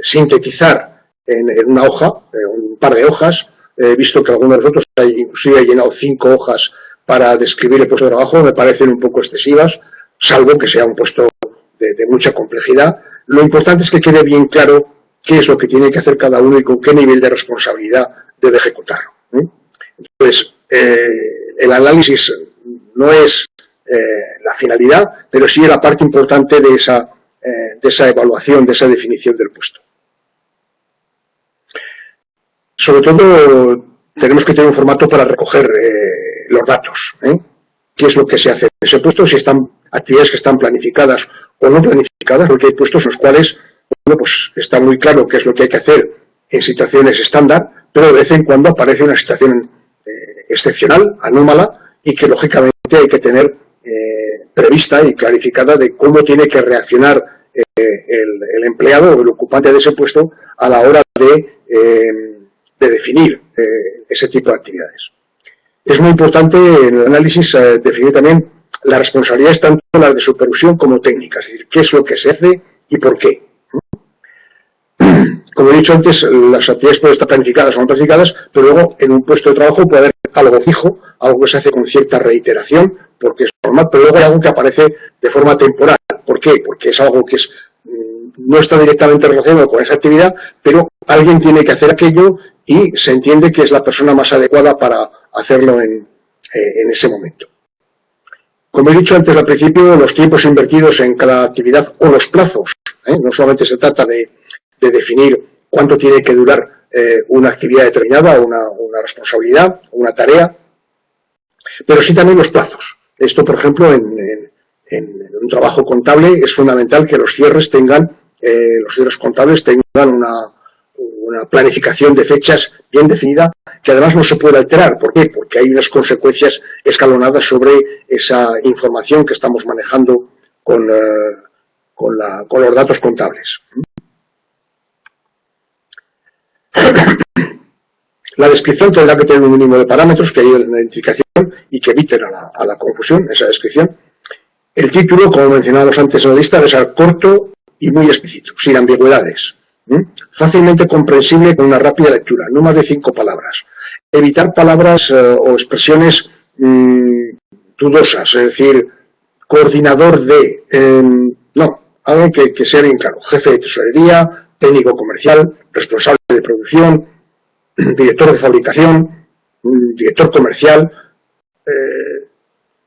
sintetizar en una hoja, un par de hojas, visto que algunos de nosotros inclusive han llenado 5 hojas para describir el puesto de trabajo, me parecen un poco excesivas, salvo que sea un puesto de mucha complejidad. Lo importante es que quede bien claro qué es lo que tiene que hacer cada uno y con qué nivel de responsabilidad debe ejecutarlo. Entonces, el análisis no es la finalidad, pero sí la parte importante de esa evaluación, de esa definición del puesto. Sobre todo, tenemos que tener un formato para recoger los datos. ¿Qué es lo que se hace en ese puesto? Si están actividades que están planificadas o no planificadas, porque hay puestos en los cuales pues está muy claro qué es lo que hay que hacer en situaciones estándar, pero de vez en cuando aparece una situación excepcional, anómala, y que lógicamente hay que tener prevista y clarificada de cómo tiene que reaccionar el empleado o el ocupante de ese puesto a la hora de definir ese tipo de actividades. Es muy importante en el análisis definir también las responsabilidades tanto las de supervisión como técnicas, es decir, qué es lo que se hace y por qué. Como he dicho antes, las actividades pueden estar planificadas o no planificadas, pero luego en un puesto de trabajo puede haber algo fijo, algo que se hace con cierta reiteración, porque es normal, pero luego hay algo que aparece de forma temporal. ¿Por qué? Porque es algo que no está directamente relacionado con esa actividad, pero alguien tiene que hacer aquello y se entiende que es la persona más adecuada para hacerlo en ese momento. Como he dicho antes al principio, los tiempos invertidos en cada actividad o los plazos, no solamente se trata de definir cuánto tiene que durar una actividad determinada, una responsabilidad, una tarea, pero sí también los plazos. Esto, por ejemplo, en un trabajo contable es fundamental que los cierres contables tengan una planificación de fechas bien definida, que además no se puede alterar. ¿Por qué? Porque hay unas consecuencias escalonadas sobre esa información que estamos manejando con los datos contables. La descripción tendrá que tener un mínimo de parámetros que ayuden en la identificación y que eviten a la confusión, esa descripción. El título, como mencionábamos antes en la lista, debe ser corto y muy explícito, sin ambigüedades. Fácilmente comprensible con una rápida lectura, no más de 5 palabras. Evitar palabras o expresiones dudosas, es decir, coordinador de... no, algo que sea bien claro. Jefe de tesorería, técnico comercial, responsable de producción, director de fabricación, director comercial.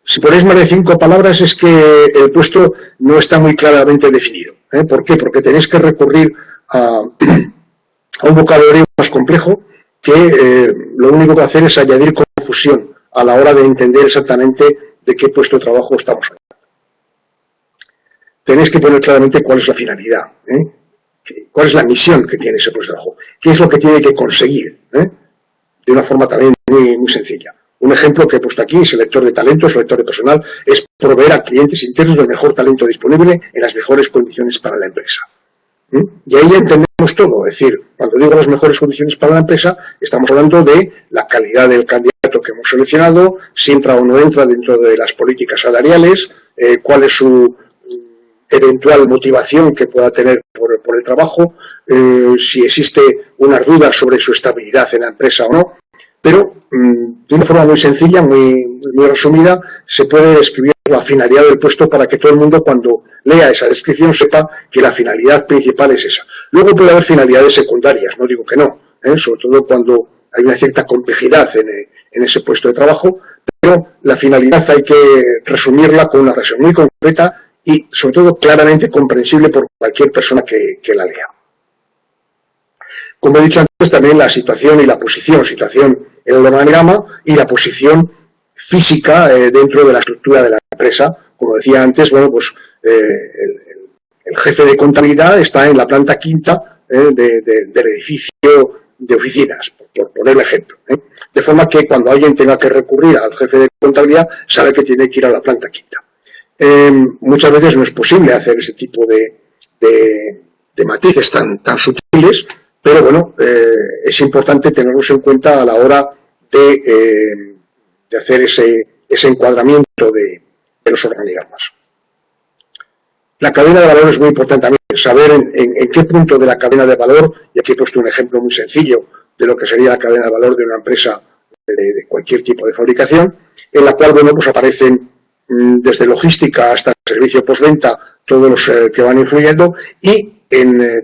Si ponéis más de 5 palabras es que el puesto no está muy claramente definido. ¿Por qué? Porque tenéis que recurrir a un vocabulario más complejo que lo único que va a hacer es añadir confusión a la hora de entender exactamente de qué puesto de trabajo estamos hablando. Tenéis que poner claramente cuál es la finalidad, cuál es la misión que tiene ese puesto de trabajo, qué es lo que tiene que conseguir, de una forma también muy sencilla. Un ejemplo que he puesto aquí, selector de talentos, selector de personal, es proveer a clientes internos del mejor talento disponible en las mejores condiciones para la empresa. Y ahí entendemos todo, es decir, cuando digo las mejores condiciones para la empresa, estamos hablando de la calidad del candidato que hemos seleccionado, si entra o no entra dentro de las políticas salariales, cuál es su eventual motivación que pueda tener por el trabajo, si existe unas dudas sobre su estabilidad en la empresa o no, pero de una forma muy sencilla, muy resumida, se puede describir la finalidad del puesto para que todo el mundo cuando lea esa descripción sepa que la finalidad principal es esa. Luego puede haber finalidades secundarias, no digo que no, sobre todo cuando hay una cierta complejidad en ese puesto de trabajo, pero la finalidad hay que resumirla con una resumen muy concreta y sobre todo claramente comprensible por cualquier persona que la lea. Como he dicho antes, también la situación y la posición, situación en el organigrama y la posición física dentro de la estructura de la empresa. Como decía antes, bueno, pues el jefe de contabilidad está en la planta quinta del edificio de oficinas, por poner el ejemplo. De forma que cuando alguien tenga que recurrir al jefe de contabilidad, sabe que tiene que ir a la planta quinta. Muchas veces no es posible hacer ese tipo de matices tan sutiles, pero bueno, es importante tenerlos en cuenta a la hora de hacer ese encuadramiento de los organigramas. La cadena de valor es muy importante también, saber en qué punto de la cadena de valor, y aquí he puesto un ejemplo muy sencillo de lo que sería la cadena de valor de una empresa de cualquier tipo de fabricación, en la cual, bueno, pues aparecen desde logística hasta servicio postventa todos los que van influyendo y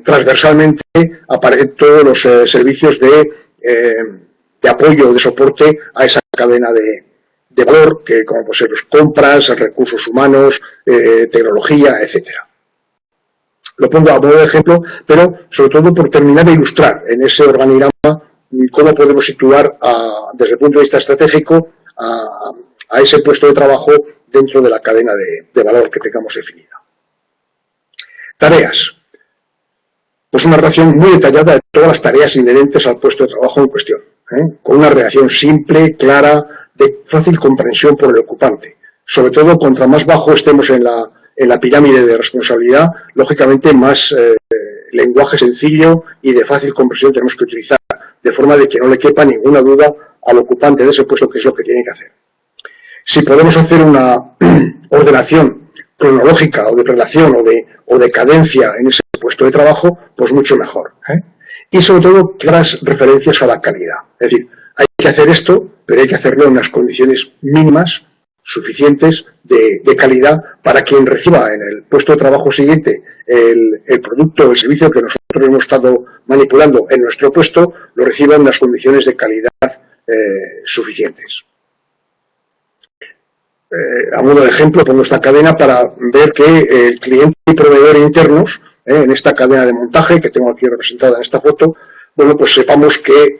transversalmente aparecen todos los servicios de apoyo, de soporte a esa cadena de valor, que como pueden ser los compras, recursos humanos, tecnología, etcétera. Lo pongo a modo de ejemplo, pero sobre todo por terminar de ilustrar en ese organigrama cómo podemos situar desde el punto de vista estratégico a ese puesto de trabajo dentro de la cadena de valor que tengamos definida. Tareas. Pues una relación muy detallada de todas las tareas inherentes al puesto de trabajo en cuestión, con una redacción simple, clara, de fácil comprensión por el ocupante. Sobre todo, contra más bajo estemos en la pirámide de responsabilidad, lógicamente más lenguaje sencillo y de fácil comprensión tenemos que utilizar, de forma de que no le quepa ninguna duda al ocupante de ese puesto qué es lo que tiene que hacer. Si podemos hacer una ordenación cronológica o de relación o de cadencia en ese puesto de trabajo, pues mucho mejor. Y sobre todo, claras referencias a la calidad. Es decir, hay que hacer esto, pero hay que hacerlo en unas condiciones mínimas, suficientes, de calidad, para quien reciba en el puesto de trabajo siguiente el producto o el servicio que nosotros hemos estado manipulando en nuestro puesto, lo reciba en unas condiciones de calidad suficientes. A modo de ejemplo, pongo esta cadena para ver que el cliente y proveedor internos, en esta cadena de montaje que tengo aquí representada en esta foto, bueno, pues sepamos que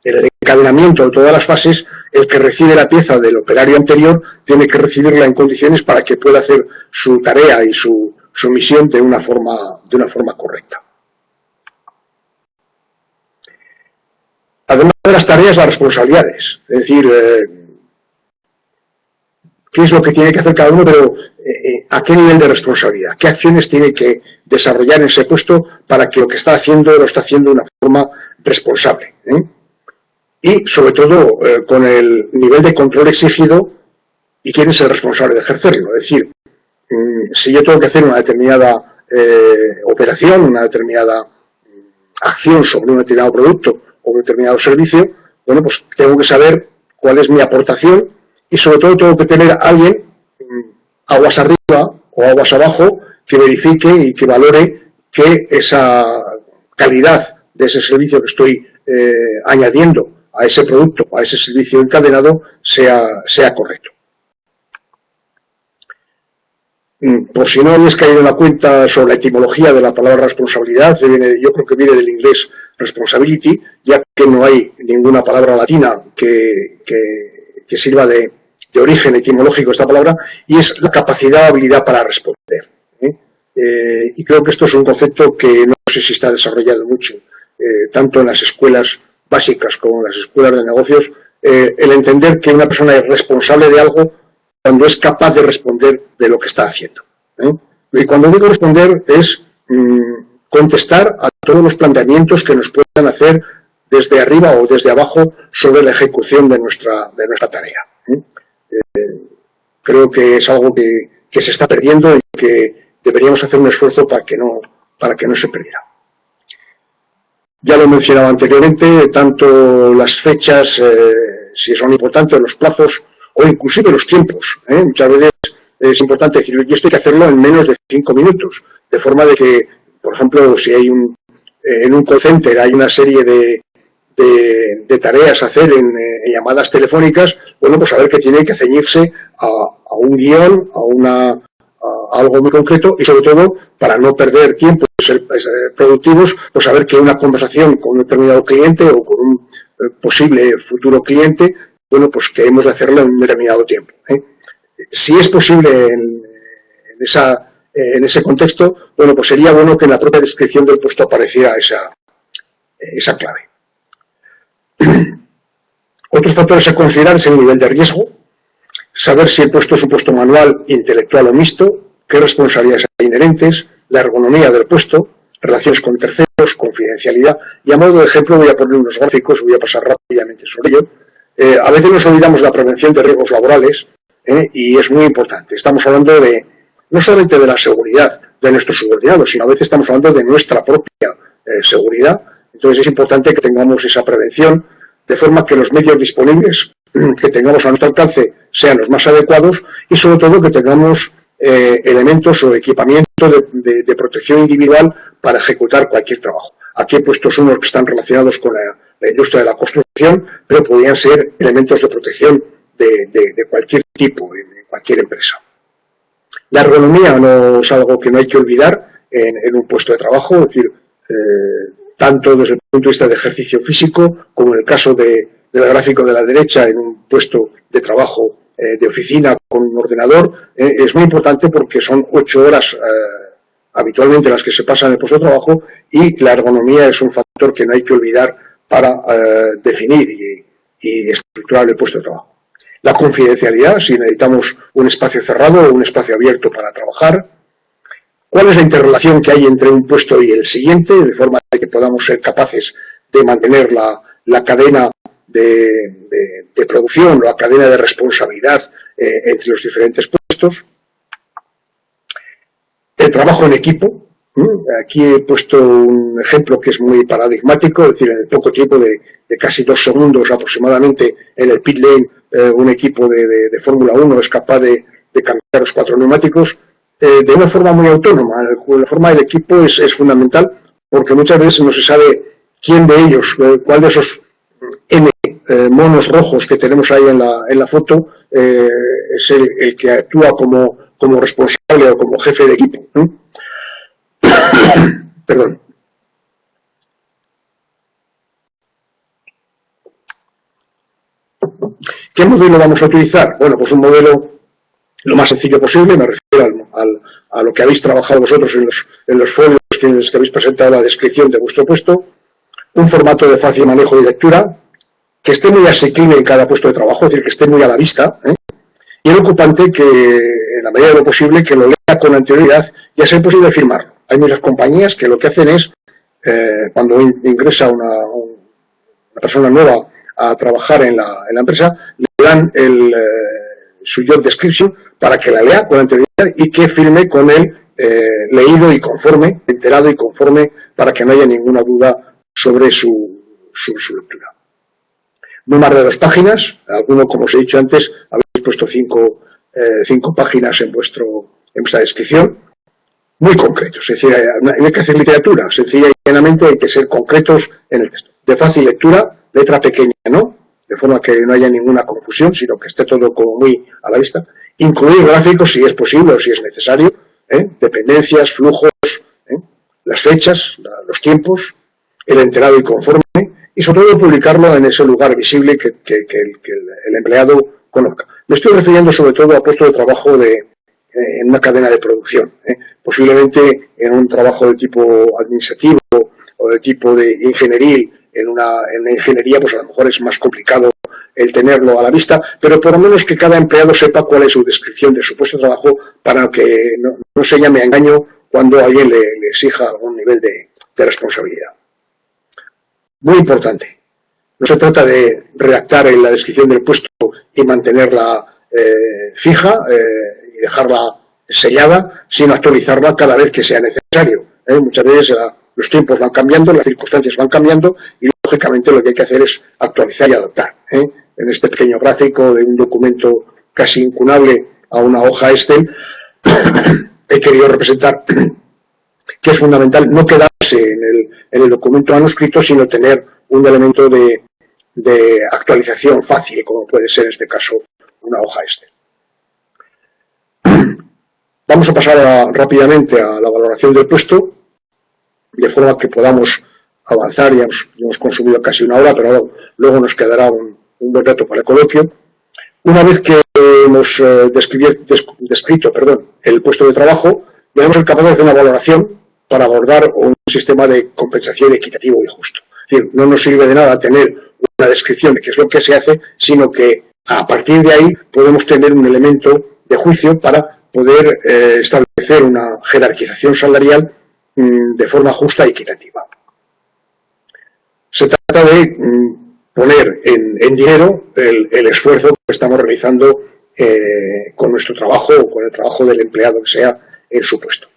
el encadenamiento de todas las fases, el que recibe la pieza del operario anterior tiene que recibirla en condiciones para que pueda hacer su tarea y su misión de una forma correcta. Además de las tareas, las responsabilidades, es decir, qué es lo que tiene que hacer cada uno, pero a qué nivel de responsabilidad, qué acciones tiene que desarrollar en ese puesto para que lo que está haciendo lo está haciendo de una forma responsable, y sobre todo con el nivel de control exigido y quién es el responsable de ejercerlo. Es decir, si yo tengo que hacer una determinada operación, una determinada acción sobre un determinado producto o un determinado servicio, bueno, pues tengo que saber cuál es mi aportación y sobre todo tengo que tener a alguien aguas arriba o aguas abajo que verifique y que valore que esa calidad de ese servicio que estoy añadiendo a ese producto, a ese servicio encadenado, sea correcto. Por si no habéis caído en la cuenta sobre la etimología de la palabra responsabilidad, yo creo que viene del inglés responsibility, ya que no hay ninguna palabra latina que sirva de origen etimológico esta palabra, y es la capacidad o habilidad para responder. Y creo que esto es un concepto que no sé si está desarrollado mucho, tanto en las escuelas básicas como en las escuelas de negocios, el entender que una persona es responsable de algo cuando es capaz de responder de lo que está haciendo. Y cuando digo responder es contestar a todos los planteamientos que nos puedan hacer desde arriba o desde abajo sobre la ejecución de nuestra tarea. Creo que es algo que se está perdiendo y que deberíamos hacer un esfuerzo para que no se perdiera. Ya lo he mencionado anteriormente, tanto las fechas, si son importantes, los plazos o inclusive los tiempos. Muchas veces es importante decir, yo esto hay que hacerlo en menos de 5 minutos, de forma de que, por ejemplo, si hay en un call center hay una serie de tareas a hacer en llamadas telefónicas, bueno, pues saber que tiene que ceñirse a un guión, a algo muy concreto y sobre todo para no perder tiempo y ser productivos, pues saber que una conversación con un determinado cliente o con un posible futuro cliente, bueno, pues que hemos de hacerlo en un determinado tiempo. Si es posible en ese contexto, bueno, pues sería bueno que en la propia descripción del puesto apareciera esa clave. Otros factores a considerar es el nivel de riesgo, saber si el puesto es un puesto manual, intelectual o mixto, qué responsabilidades hay inherentes, la ergonomía del puesto, relaciones con terceros, confidencialidad. Y a modo de ejemplo voy a poner unos gráficos, voy a pasar rápidamente sobre ello. A veces nos olvidamos de la prevención de riesgos laborales y es muy importante. Estamos hablando no solamente de la seguridad de nuestros subordinados, sino a veces estamos hablando de nuestra propia seguridad. Entonces es importante que tengamos esa prevención de forma que los medios disponibles que tengamos a nuestro alcance sean los más adecuados y sobre todo que tengamos elementos o equipamiento de protección individual para ejecutar cualquier trabajo. Aquí he puesto unos que están relacionados con la industria de la construcción, pero podrían ser elementos de protección de cualquier tipo, de cualquier empresa. La ergonomía no es algo que no hay que olvidar en un puesto de trabajo, es decir, tanto desde el punto de vista de ejercicio físico, como en el caso del gráfico de la derecha, en un puesto de trabajo de oficina con un ordenador, es muy importante porque son 8 horas habitualmente las que se pasan en el puesto de trabajo y la ergonomía es un factor que no hay que olvidar para definir y estructurar el puesto de trabajo. La confidencialidad, si necesitamos un espacio cerrado o un espacio abierto para trabajar. ¿Cuál es la interrelación que hay entre un puesto y el siguiente? De forma que podamos ser capaces de mantener la cadena de producción, la cadena de responsabilidad entre los diferentes puestos. El trabajo en equipo. Aquí he puesto un ejemplo que es muy paradigmático, es decir, en el poco tiempo de casi 2 segundos aproximadamente en el pit lane, un equipo de Fórmula 1 es capaz de cambiar los 4 neumáticos de una forma muy autónoma. La forma del equipo es fundamental porque muchas veces no se sabe quién de ellos, cuál de esos N monos rojos que tenemos ahí en la foto es el que actúa como responsable o como jefe de equipo. Perdón. ¿Qué modelo vamos a utilizar? Bueno, pues un modelo lo más sencillo posible, me refiero a lo que habéis trabajado vosotros en los folios que habéis presentado la descripción de vuestro puesto, un formato de fácil manejo y lectura, que esté muy asequible en cada puesto de trabajo, es decir, que esté muy a la vista, y el ocupante que, en la medida de lo posible, que lo lea con anterioridad y a ser posible firmarlo. Hay muchas compañías que lo que hacen es, cuando ingresa un una persona nueva a trabajar en la empresa, le dan su job description para que la lea con anterioridad y que firme con él leído y conforme, enterado y conforme, para que no haya ninguna duda sobre su lectura. No más de 2 páginas, alguno, como os he dicho antes, habéis puesto 5 páginas en vuestra descripción, muy concretos, es decir, no hay que hacer literatura, sencilla y llanamente hay que ser concretos en el texto. De fácil lectura, letra pequeña, ¿no? De forma que no haya ninguna confusión, sino que esté todo como muy a la vista. Incluir gráficos si es posible o si es necesario, dependencias, flujos, las fechas, los tiempos, el enterado y conforme, y sobre todo publicarlo en ese lugar visible que el empleado conozca. Me estoy refiriendo sobre todo a puestos de trabajo en una cadena de producción, posiblemente en un trabajo de tipo administrativo o de tipo de ingenieril. En una ingeniería pues a lo mejor es más complicado el tenerlo a la vista, pero por lo menos que cada empleado sepa cuál es su descripción de su puesto de trabajo para que no se llame a engaño cuando alguien le exija algún nivel de responsabilidad. Muy importante, no se trata de redactar en la descripción del puesto y mantenerla fija y dejarla sellada, sino actualizarla cada vez que sea necesario. Muchas veces los tiempos van cambiando, las circunstancias van cambiando y lógicamente lo que hay que hacer es actualizar y adaptar. En este pequeño gráfico de un documento casi incunable a una hoja Excel he querido representar que es fundamental no quedarse en el documento manuscrito, sino tener un elemento de actualización fácil, como puede ser en este caso una hoja Excel. Vamos a pasar rápidamente a la valoración del puesto, de forma que podamos avanzar. Ya hemos consumido casi 1 hora, pero luego nos quedará un buen rato para el coloquio. Una vez que hemos descrito el puesto de trabajo, debemos ser capaces de hacer una valoración para abordar un sistema de compensación equitativo y justo. Es decir, no nos sirve de nada tener una descripción de qué es lo que se hace, sino que a partir de ahí podemos tener un elemento de juicio para poder establecer una jerarquización salarial de forma justa y equitativa. Se trata de poner en dinero el esfuerzo que estamos realizando con nuestro trabajo o con el trabajo del empleado que sea en su puesto.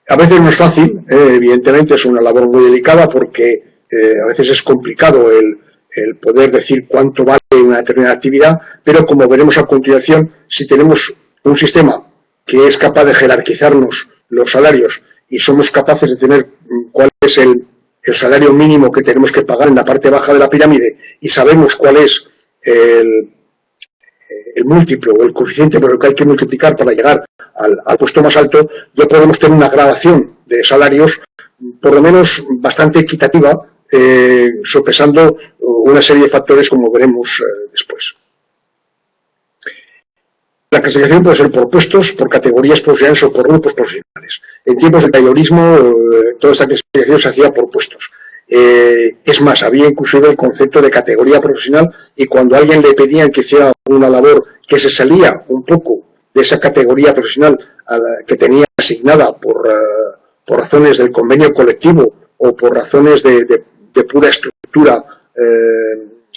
A veces no es fácil, evidentemente es una labor muy delicada porque a veces es complicado el poder decir cuánto vale una determinada actividad, pero como veremos a continuación, si tenemos un sistema que es capaz de jerarquizarnos los salarios y somos capaces de tener cuál es el salario mínimo que tenemos que pagar en la parte baja de la pirámide y sabemos cuál es el múltiplo o el coeficiente por el que hay que multiplicar para llegar al puesto más alto, ya podemos tener una gradación de salarios por lo menos bastante equitativa, sopesando una serie de factores como veremos después. La clasificación puede ser por puestos, por categorías profesionales o por grupos profesionales. En tiempos de taylorismo, toda esta clasificación se hacía por puestos. Es más, había inclusive el concepto de categoría profesional y cuando a alguien le pedían que hiciera una labor que se salía un poco de esa categoría profesional que tenía asignada por razones del convenio colectivo o por razones de pura estructura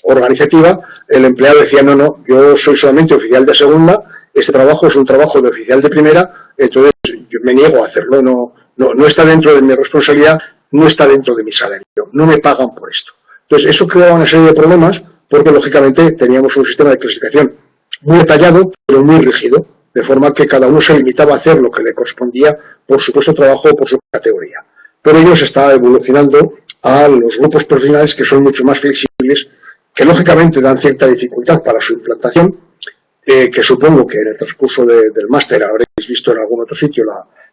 organizativa, el empleado decía, no, yo soy solamente oficial de segunda, este trabajo es un trabajo de oficial de primera, entonces yo me niego a hacerlo, no está dentro de mi responsabilidad, no está dentro de mi salario, no me pagan por esto. Entonces eso creaba una serie de problemas porque lógicamente teníamos un sistema de clasificación muy detallado pero muy rígido, de forma que cada uno se limitaba a hacer lo que le correspondía por su puesto de trabajo o por su categoría. Por ello se está evolucionando a los grupos profesionales que son mucho más flexibles, que lógicamente dan cierta dificultad para su implantación, que supongo que en el transcurso del máster habréis visto en algún otro sitio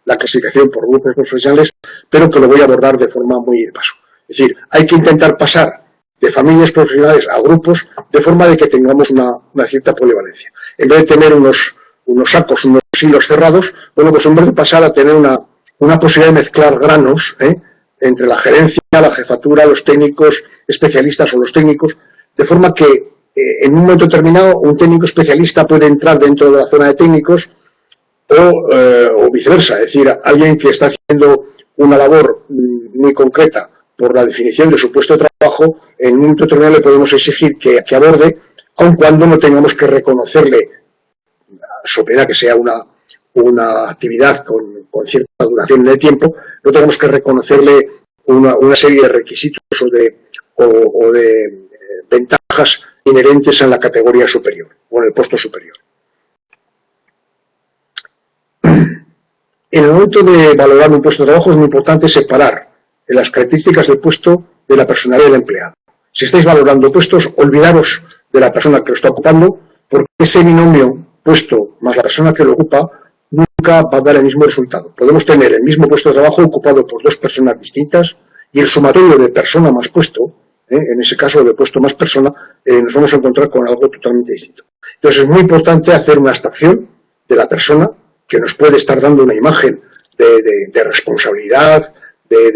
la clasificación por grupos profesionales, pero que lo voy a abordar de forma muy de paso. Es decir, hay que intentar pasar de familias profesionales a grupos de forma de que tengamos una cierta polivalencia. En vez de tener unos sacos, unos hilos cerrados, bueno, pues en vez de pasar a tener una posibilidad de mezclar granos entre la gerencia, la jefatura, los técnicos especialistas o los técnicos, de forma que en un momento determinado un técnico especialista puede entrar dentro de la zona de técnicos o viceversa, es decir, alguien que está haciendo una labor muy concreta por la definición de su puesto de trabajo, en un momento determinado le podemos exigir que aborde, aun cuando no tengamos que reconocerle, so pena que sea una actividad con cierta duración en el tiempo, no tenemos que reconocerle una serie de requisitos o de ventajas inherentes en la categoría superior o en el puesto superior. En el momento de valorar un puesto de trabajo es muy importante separar las características del puesto de la personalidad del empleado. Si estáis valorando puestos, olvidaros de la persona que lo está ocupando, porque ese binomio puesto más la persona que lo ocupa nunca va a dar el mismo resultado. Podemos tener el mismo puesto de trabajo ocupado por dos personas distintas y el sumatorio de persona más puesto, en ese caso de puesto más persona, nos vamos a encontrar con algo totalmente distinto. Entonces es muy importante hacer una abstracción de la persona que nos puede estar dando una imagen de responsabilidad, de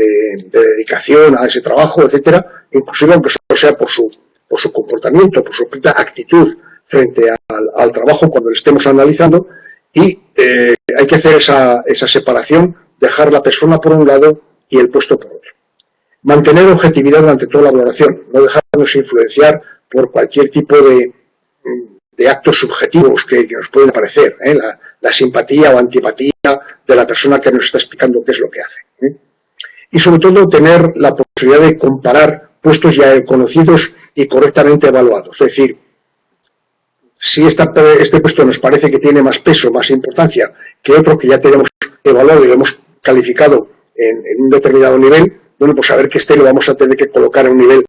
dedicación a ese trabajo, etcétera, inclusive aunque solo sea por su comportamiento, por su propia actitud frente al trabajo cuando lo estemos analizando, y hay que hacer esa separación, dejar la persona por un lado y el puesto por otro. Mantener objetividad durante toda la valoración, no dejarnos influenciar por cualquier tipo de actos subjetivos que nos pueden aparecer, la simpatía o antipatía de la persona que nos está explicando qué es lo que hace. Y sobre todo tener la posibilidad de comparar puestos ya conocidos y correctamente evaluados. Es decir, si este puesto nos parece que tiene más peso, más importancia que otro que ya tenemos evaluado y lo hemos calificado en un determinado nivel, bueno, pues saber que lo vamos a tener que colocar en un nivel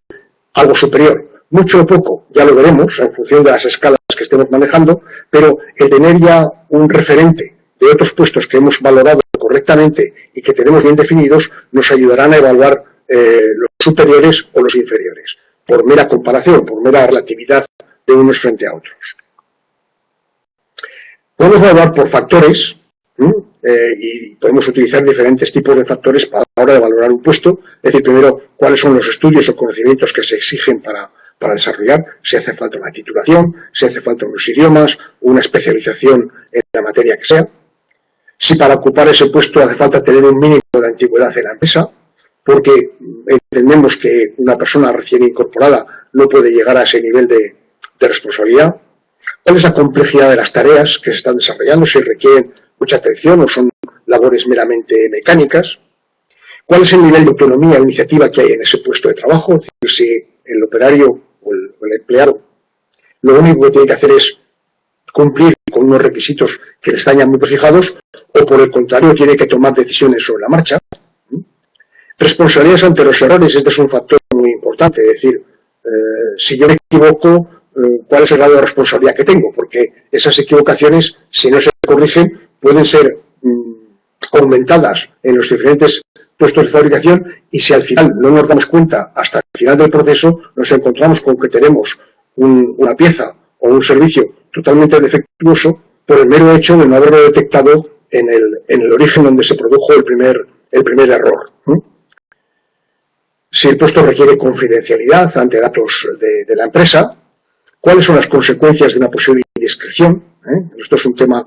algo superior. Mucho o poco, ya lo veremos en función de las escalas que estemos manejando, pero el tener ya un referente de otros puestos que hemos valorado correctamente y que tenemos bien definidos nos ayudarán a evaluar los superiores o los inferiores, por mera comparación, por mera relatividad de unos frente a otros. Podemos evaluar por factores y podemos utilizar diferentes tipos de factores para la hora de valorar un puesto. Es decir, primero, cuáles son los estudios o conocimientos que se exigen para desarrollar, si hace falta una titulación, si hace falta unos idiomas, una especialización en la materia que sea. Si para ocupar ese puesto hace falta tener un mínimo de antigüedad en la empresa, porque entendemos que una persona recién incorporada no puede llegar a ese nivel de responsabilidad. ¿Cuál es la complejidad de las tareas que se están desarrollando? Si requieren mucha atención o son labores meramente mecánicas. ¿Cuál es el nivel de autonomía e iniciativa que hay en ese puesto de trabajo? Es decir, si el operario o el empleado lo único que tiene que hacer es cumplir con unos requisitos que le están ya muy prefijados, o por el contrario tiene que tomar decisiones sobre la marcha. Responsabilidades ante los errores, este es un factor muy importante, es decir, si yo me equivoco, ¿cuál es el grado de responsabilidad que tengo? Porque esas equivocaciones, si no se corrigen, pueden ser aumentadas en los diferentes puestos de fabricación, y si al final no nos damos cuenta hasta el final del proceso, nos encontramos con que tenemos una pieza o un servicio totalmente defectuoso por el mero hecho de no haberlo detectado en el origen donde se produjo el primer error. Si el puesto requiere confidencialidad ante datos de la empresa, cuáles son las consecuencias de una posible indiscreción. Esto es un tema,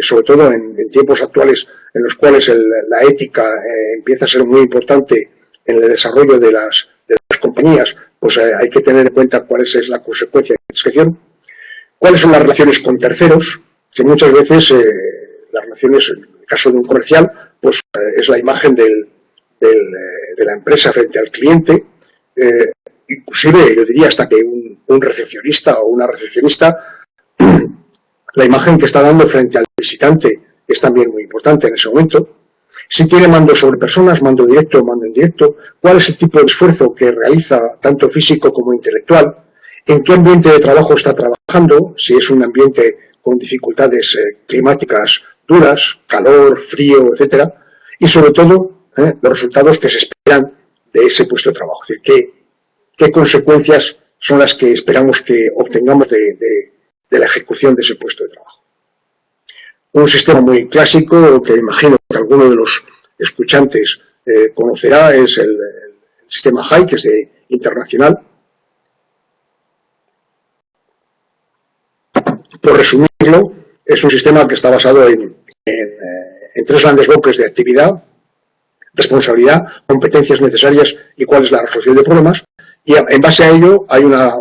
sobre todo en tiempos actuales, en los cuales la ética empieza a ser muy importante en el desarrollo de las compañías, pues hay que tener en cuenta cuál es la consecuencia de la indiscreción. ¿Cuáles son las relaciones con terceros? Que muchas veces las relaciones, en el caso de un comercial, pues es la imagen de la empresa frente al cliente, inclusive yo diría hasta que un recepcionista o una recepcionista, la imagen que está dando frente al visitante es también muy importante en ese momento. Si tiene mando sobre personas, mando directo o mando indirecto, cuál es el tipo de esfuerzo que realiza, tanto físico como intelectual, en qué ambiente de trabajo está trabajando, si es un ambiente con dificultades climáticas duras, calor, frío, etcétera, y sobre todo los resultados que se esperan de ese puesto de trabajo. Es decir, qué consecuencias son las que esperamos que obtengamos de la ejecución de ese puesto de trabajo. Un sistema muy clásico que imagino que alguno de los escuchantes conocerá es el sistema HAI, que es internacional. Por resumirlo, es un sistema que está basado en tres grandes bloques de actividad: responsabilidad, competencias necesarias y cuál es la resolución de problemas. Y en base a ello hay una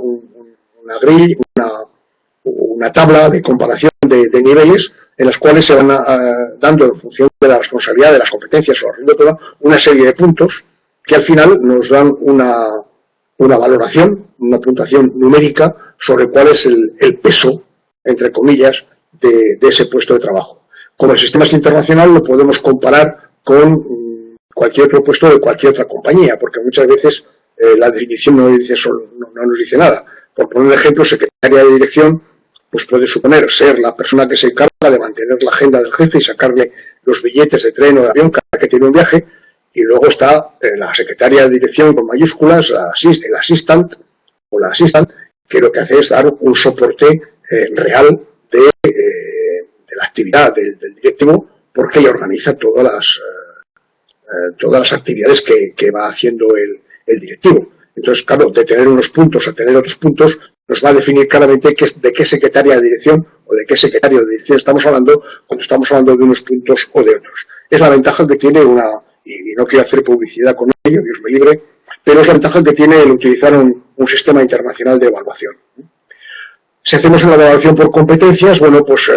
grille, una tabla de comparación de niveles en las cuales se van dando, en función de la responsabilidad, de las competencias o la resolución de problemas, una serie de puntos que al final nos dan una valoración, una puntuación numérica sobre cuál es el peso, entre comillas, de ese puesto de trabajo. Como el sistema es internacional, lo podemos comparar con cualquier otro puesto de cualquier otra compañía, porque muchas veces la definición no nos dice nada. Por poner un ejemplo, secretaria de dirección pues puede suponer ser la persona que se encarga de mantener la agenda del jefe y sacarle los billetes de tren o de avión cada que tiene un viaje, y luego está la secretaria de dirección con mayúsculas, el assistant o la assistant, que lo que hace es dar un soporte real de la actividad del directivo, porque ella organiza todas las actividades que va haciendo el directivo. Entonces, claro, de tener unos puntos a tener otros puntos, nos va a definir claramente de qué secretaria de dirección o de qué secretario de dirección estamos hablando cuando estamos hablando de unos puntos o de otros. Es la ventaja que tiene y no quiero hacer publicidad con ello, Dios me libre, pero es la ventaja que tiene el utilizar un sistema internacional de evaluación. Si hacemos una evaluación por competencias, bueno, pues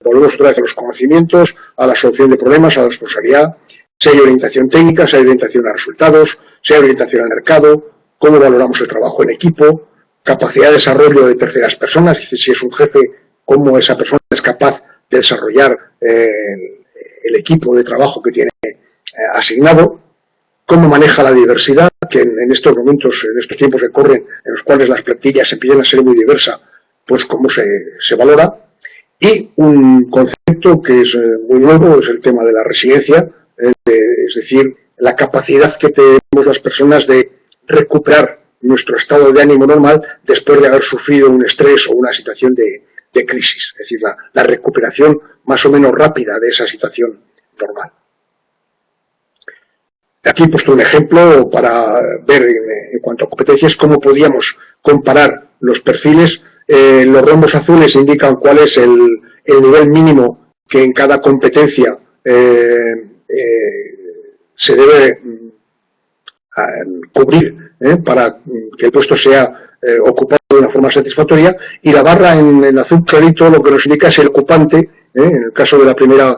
volvemos otra vez a los conocimientos, a la solución de problemas, a la responsabilidad, si hay orientación técnica, si hay orientación a resultados, si hay orientación al mercado, cómo valoramos el trabajo en equipo, capacidad de desarrollo de terceras personas, es decir, si es un jefe, cómo esa persona es capaz de desarrollar el equipo de trabajo que tiene asignado, cómo maneja la diversidad, que en estos momentos, en estos tiempos que corren, en los cuales las plantillas empiezan a ser muy diversas, pues cómo se valora. Y un concepto que es muy nuevo es el tema de la resiliencia, es decir, la capacidad que tenemos las personas de recuperar nuestro estado de ánimo normal después de haber sufrido un estrés o una situación de crisis, es decir, la recuperación más o menos rápida de esa situación normal. Aquí he puesto un ejemplo para ver en cuanto a competencias cómo podíamos comparar los perfiles. Los rombos azules indican cuál es el nivel mínimo que en cada competencia se debe cubrir para que el puesto sea ocupado de una forma satisfactoria, y la barra en azul clarito lo que nos indica es el ocupante, en el caso de la primera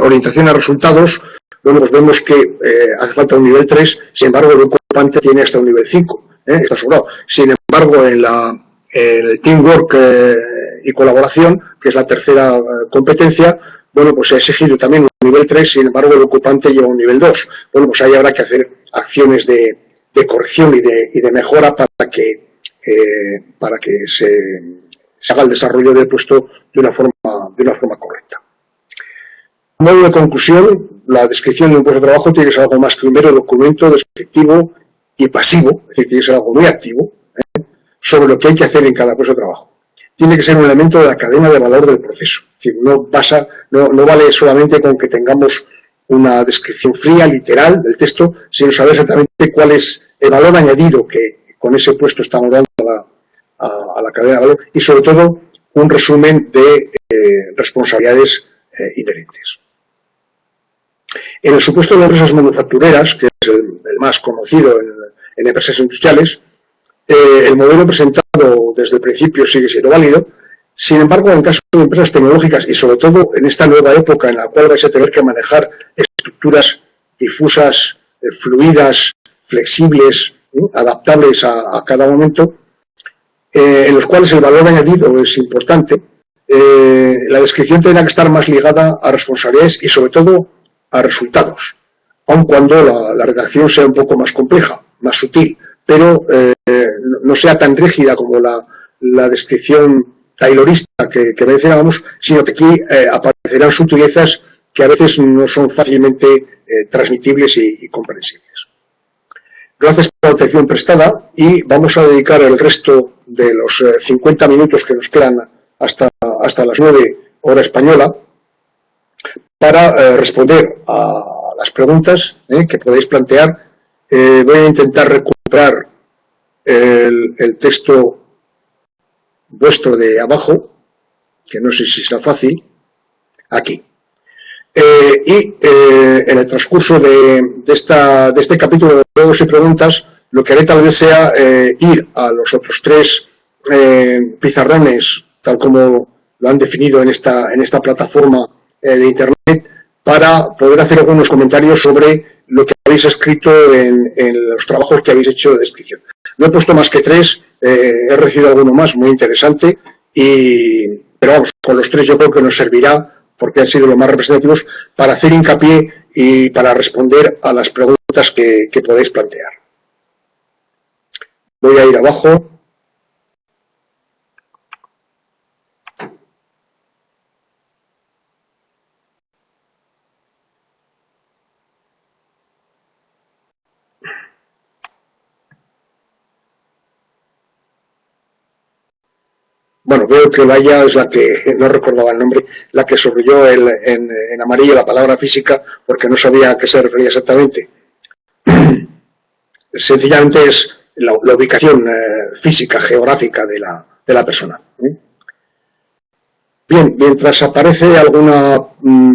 orientación a resultados, bueno, pues vemos que hace falta un nivel 3, sin embargo el ocupante tiene hasta un nivel 5, está sobrado. Sin embargo, en el teamwork y colaboración, que es la tercera competencia, bueno, pues se ha exigido también un nivel 3, sin embargo el ocupante lleva un nivel 2. Bueno, pues ahí habrá que hacer acciones de corrección y de mejora para que se haga el desarrollo del puesto de una forma correcta. A modo de conclusión, la descripción de un puesto de trabajo tiene que ser algo más que un mero documento descriptivo y pasivo, es decir, tiene que ser algo muy activo, sobre lo que hay que hacer en cada puesto de trabajo. Tiene que ser un elemento de la cadena de valor del proceso. Es decir, no vale solamente con que tengamos una descripción fría, literal, del texto, sino saber exactamente cuál es el valor añadido que con ese puesto estamos dando a la cadena de valor, y sobre todo un resumen de responsabilidades inherentes. En el supuesto de empresas manufactureras, que es el más conocido en empresas industriales, el modelo presentado desde el principio sigue siendo válido. Sin embargo, en caso de empresas tecnológicas, y sobre todo en esta nueva época en la cual vais a tener que manejar estructuras difusas, fluidas, flexibles, adaptables a cada momento, en los cuales el valor añadido es importante, la descripción tendrá que estar más ligada a responsabilidades y sobre todo a resultados, aun cuando la redacción sea un poco más compleja, más sutil, pero no sea tan rígida como la descripción taylorista que mencionábamos, sino que aquí aparecerán sutilezas que a veces no son fácilmente transmitibles y comprensibles. Gracias por la atención prestada, y vamos a dedicar el resto de los 50 minutos que nos quedan hasta las 9 hora española para responder a las preguntas que podéis plantear. Voy a intentar recuperar el texto vuestro de abajo, que no sé si será fácil. Aquí. En el transcurso de este capítulo de juegos y preguntas, lo que haré tal vez sea ir a los otros 3 pizarrones, tal como lo han definido en esta plataforma de Internet, para poder hacer algunos comentarios sobre lo que habéis escrito en los trabajos que habéis hecho de descripción. No he puesto más que 3, he recibido alguno más muy interesante, pero vamos, con los 3 yo creo que nos servirá, porque han sido los más representativos, para hacer hincapié y para responder a las preguntas que podéis plantear. Voy a ir abajo. Bueno, veo que Olaya es la que, no recordaba el nombre, la que subrayó en amarillo la palabra física, porque no sabía a qué se refería exactamente. Sencillamente es la ubicación física, geográfica de la persona. Bien, mientras aparece alguna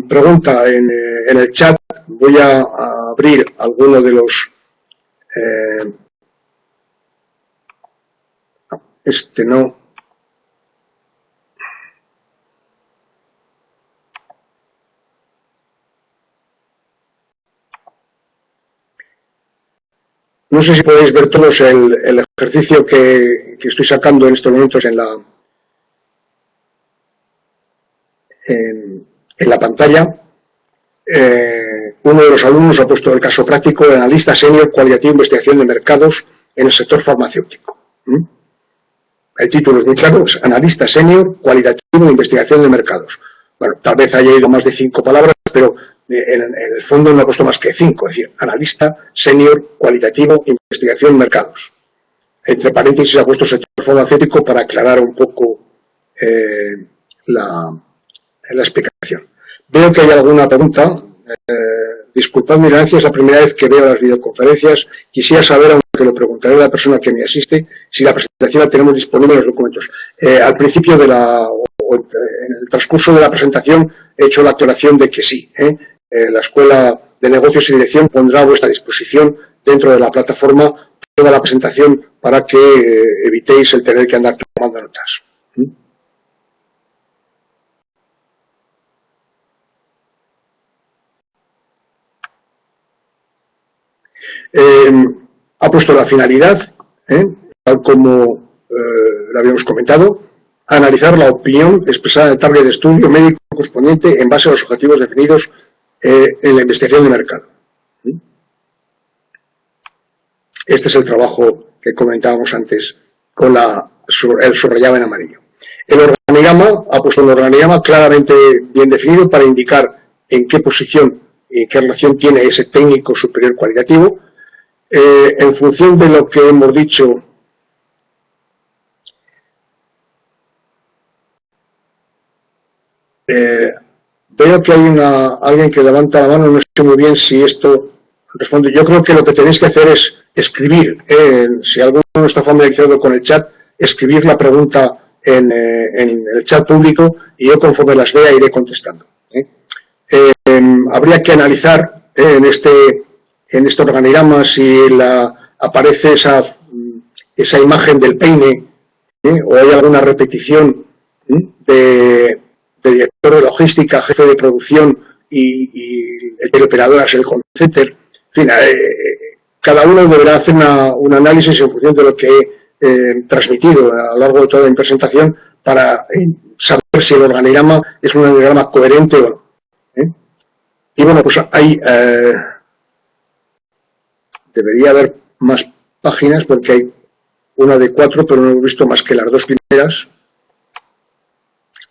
pregunta en el chat, voy a abrir alguno de los... este no... No sé si podéis ver todos el ejercicio que estoy sacando en estos momentos en la pantalla. Uno de los alumnos ha puesto el caso práctico de analista senior cualitativo de investigación de mercados en el sector farmacéutico. El título es muy claro, es analista senior cualitativo de investigación de mercados. Bueno, tal vez haya ido más de 5 palabras, pero en el fondo no ha puesto más que 5, es decir, analista senior cualitativo de investigación de mercados. Entre paréntesis ha puesto sector farmacéutico para aclarar un poco la explicación. Veo que hay alguna pregunta. Disculpad mi ignorancia, es la primera vez que veo las videoconferencias. Quisiera saber, aunque lo preguntaré a la persona que me asiste, si la presentación la tenemos disponible en los documentos. Al principio en el transcurso de la presentación he hecho la aclaración de que sí. La Escuela de Negocios y Dirección pondrá a vuestra disposición dentro de la plataforma toda la presentación para que evitéis el tener que andar tomando notas. Ha puesto la finalidad, tal como lo habíamos comentado, analizar la opinión expresada en el target de estudio médico correspondiente en base a los objetivos definidos en la investigación de mercado. Este es el trabajo que comentábamos antes con el subrayado en amarillo. El organigrama ha puesto un organigrama claramente bien definido para indicar en qué posición y qué relación tiene ese técnico superior cualitativo. En función de lo que hemos dicho, veo que hay alguien que levanta la mano, no sé muy bien si esto responde. Yo creo que lo que tenéis que hacer es escribir, si alguno no está familiarizado con el chat, escribir la pregunta en el chat público y yo conforme las vea iré contestando. Habría que analizar en este organigrama si aparece esa imagen del peine o hay alguna repetición de director de logística, jefe de producción y el teleoperadoras, el call-center. En fin, cada uno deberá hacer un análisis en función de lo que he transmitido a lo largo de toda mi presentación para saber si el organigrama es un organigrama coherente o no. Y bueno, pues hay... debería haber más páginas porque hay una de 4, pero no hemos visto más que las 2 primeras.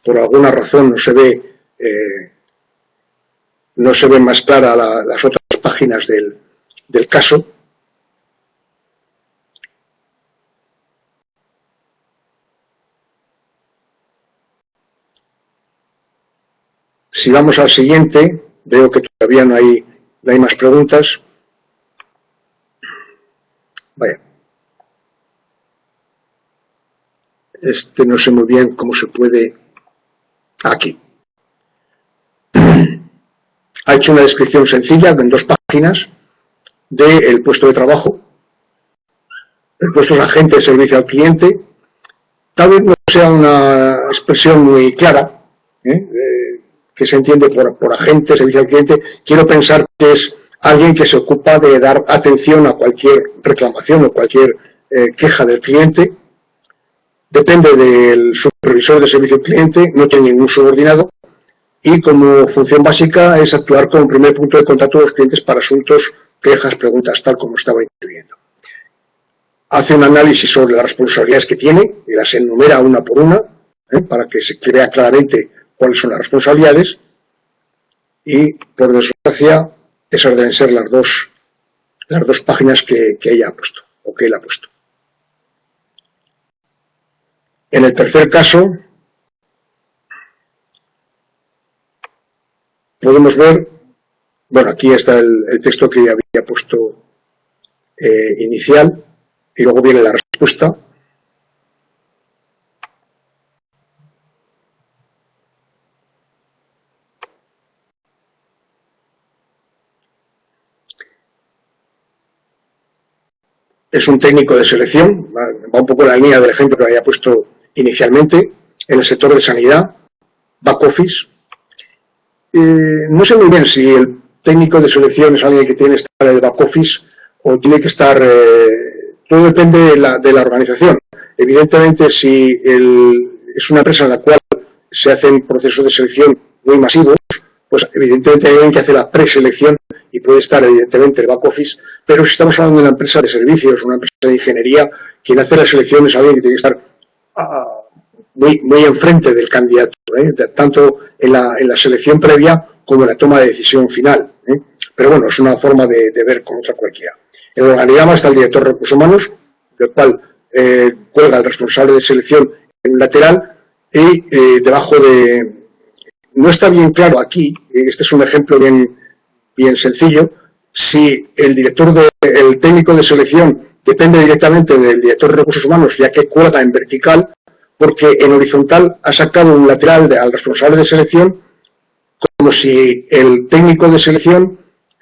Por alguna razón no se ven más claras las otras páginas del caso. Si vamos al siguiente, veo que todavía no hay más preguntas. Vaya. No sé muy bien cómo se puede... Aquí. Ha hecho una descripción sencilla en 2 páginas del puesto de trabajo. El puesto es agente de servicio al cliente. Tal vez no sea una expresión muy clara, que se entiende por agente de servicio al cliente. Quiero pensar que es alguien que se ocupa de dar atención a cualquier reclamación o cualquier queja del cliente. Depende del supervisor de servicio al cliente, no tiene ningún subordinado y como función básica es actuar como primer punto de contacto de los clientes para asuntos, quejas, preguntas, tal como estaba incluyendo. Hace un análisis sobre las responsabilidades que tiene y las enumera una por una, para que se vea claramente cuáles son las responsabilidades y, por desgracia, esas deben ser las dos páginas que ella ha puesto, o que él ha puesto. En el tercer caso, podemos ver, bueno, aquí está el texto que había puesto inicial, y luego viene la respuesta. Es un técnico de selección, va un poco en la línea del ejemplo que había puesto inicialmente, en el sector de sanidad, back office. No sé muy bien si el técnico de selección es alguien que tiene que estar en el back office o tiene que estar... todo depende de la organización. Evidentemente, si es una empresa en la cual se hacen procesos de selección muy masivos, pues evidentemente hay alguien que hace la preselección y puede estar evidentemente el back office, pero si estamos hablando de una empresa de servicios, una empresa de ingeniería, quien hace la selección es alguien que tiene que estar muy enfrente del candidato, tanto en la selección previa como en la toma de decisión final. Pero bueno, es una forma de ver con otra cualquiera. En el organigrama está el director de recursos humanos, del cual cuelga el responsable de selección en un lateral y debajo de... No está bien claro aquí, este es un ejemplo bien sencillo, si el técnico de selección depende directamente del director de recursos humanos, ya que cuelga en vertical, porque en horizontal ha sacado un lateral al responsable de selección, como si el técnico de selección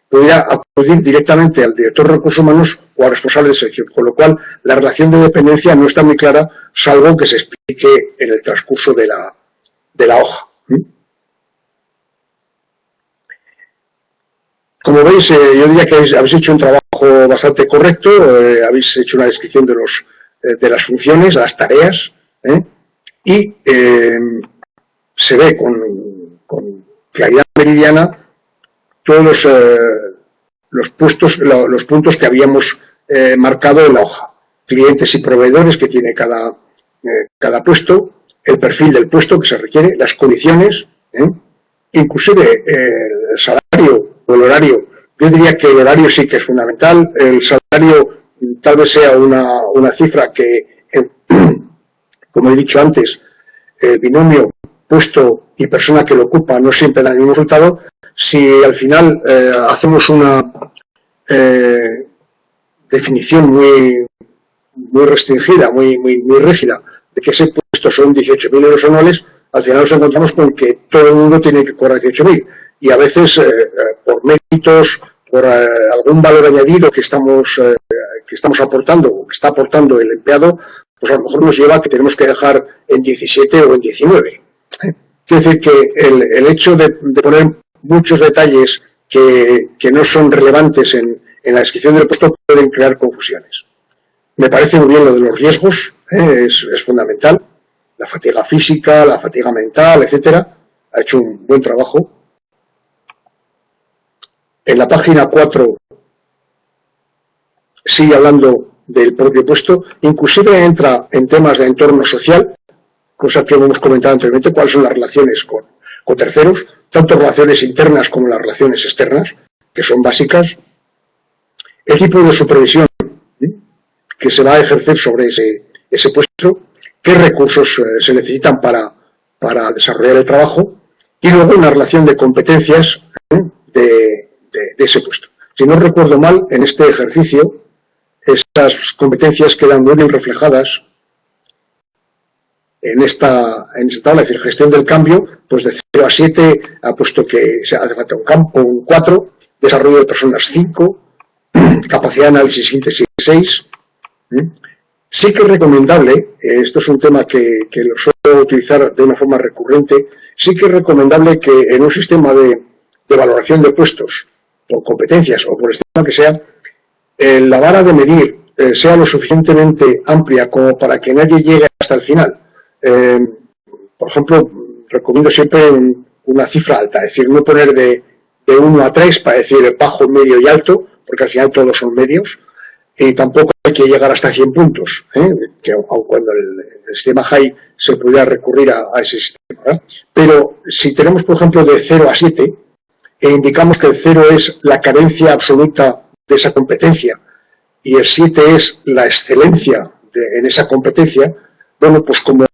pudiera acudir directamente al director de recursos humanos o al responsable de selección, con lo cual la relación de dependencia no está muy clara, salvo que se explique en el transcurso de la hoja. Como veis, yo diría que habéis hecho un trabajo bastante correcto, habéis hecho una descripción de las funciones, de las tareas, y se ve con claridad meridiana todos los puntos que habíamos marcado en la hoja. Clientes y proveedores que tiene cada puesto, el perfil del puesto que se requiere, las condiciones, inclusive el salario o el horario. Yo diría que el horario sí que es fundamental, el salario tal vez sea una cifra que, como he dicho antes, el binomio puesto y persona que lo ocupa no siempre da el mismo resultado. Si al final hacemos una definición muy restringida, muy rígida, de que ese puesto son 18.000 euros anuales, al final nos encontramos con que todo el mundo tiene que cobrar 18.000 y a veces por méritos, por algún valor añadido que estamos aportando o que está aportando el empleado, pues a lo mejor nos lleva a que tenemos que dejar en 17 o en 19. Quiere decir que el hecho de poner muchos detalles que no son relevantes en la descripción del puesto pueden crear confusiones. Me parece muy bien lo de los riesgos, es fundamental. La fatiga física, la fatiga mental, etcétera. Ha hecho un buen trabajo. En la página 4 sigue hablando del propio puesto. Inclusive entra en temas de entorno social, cosa que hemos comentado anteriormente, cuáles son las relaciones con terceros, tanto relaciones internas como las relaciones externas, que son básicas. Equipo de supervisión que se va a ejercer sobre ese puesto, qué recursos se necesitan para desarrollar el trabajo, y luego una relación de competencias de ese puesto. Si no recuerdo mal, en este ejercicio, estas competencias quedan muy bien reflejadas en esta tabla, es decir, gestión del cambio, pues de 0 a 7 ha puesto que se hace falta un 4, desarrollo de personas 5, capacidad de análisis y síntesis 6. Sí que es recomendable, esto es un tema que lo suelo utilizar de una forma recurrente, sí que es recomendable que en un sistema de valoración de puestos por competencias o por el sistema que sea, la vara de medir sea lo suficientemente amplia como para que nadie llegue hasta el final. Por ejemplo, recomiendo siempre una cifra alta, es decir, no poner de 1 a 3 para decir bajo, medio y alto, porque al final todos son medios, y tampoco hay que llegar hasta 100 puntos, que aun cuando el sistema high se pudiera recurrir a ese sistema, ¿verdad? Pero si tenemos, por ejemplo, de 0 a 7, e indicamos que el 0 es la carencia absoluta de esa competencia y el 7 es la excelencia en esa competencia, bueno, pues como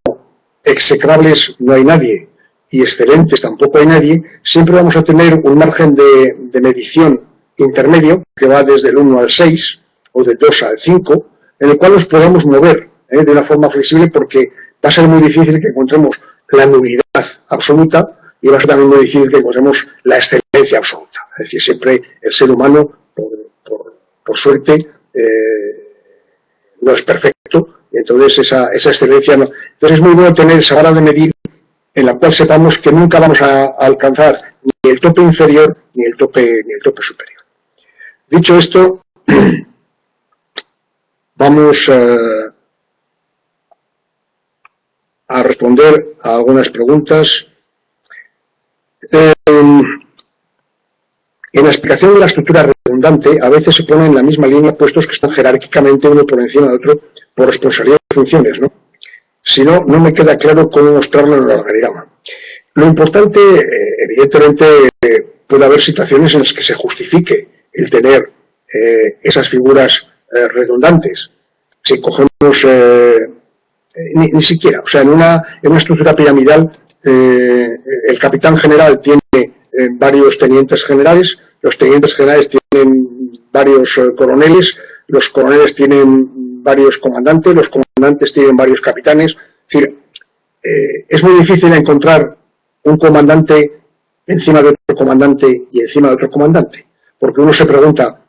execrables no hay nadie y excelentes tampoco hay nadie, siempre vamos a tener un margen de medición intermedio que va desde el 1 al 6 o del 2 al 5, en el cual nos podemos mover de una forma flexible, porque va a ser muy difícil que encontremos la nulidad absoluta y va a ser también muy difícil que encontremos la excelencia absoluta. Es decir, siempre el ser humano, por suerte, no es perfecto, y entonces esa excelencia no. Entonces es muy bueno tener esa vara de medir en la cual sepamos que nunca vamos a alcanzar ni el tope inferior ni el tope superior. Dicho esto, vamos a responder a algunas preguntas. En la explicación de la estructura redundante, a veces se ponen en la misma línea puestos que están jerárquicamente uno por encima de otro por responsabilidad de funciones, ¿no? Si no, no me queda claro cómo mostrarlo en el organigrama. Lo importante, evidentemente, puede haber situaciones en las que se justifique el tener esas figuras redundantes. Si cogemos, ni siquiera, o sea, en una estructura piramidal, el capitán general tiene varios tenientes generales, los tenientes generales tienen varios coroneles, los coroneles tienen varios comandantes, los comandantes tienen varios capitanes. Es decir, es muy difícil encontrar un comandante encima de otro comandante y encima de otro comandante, porque uno se pregunta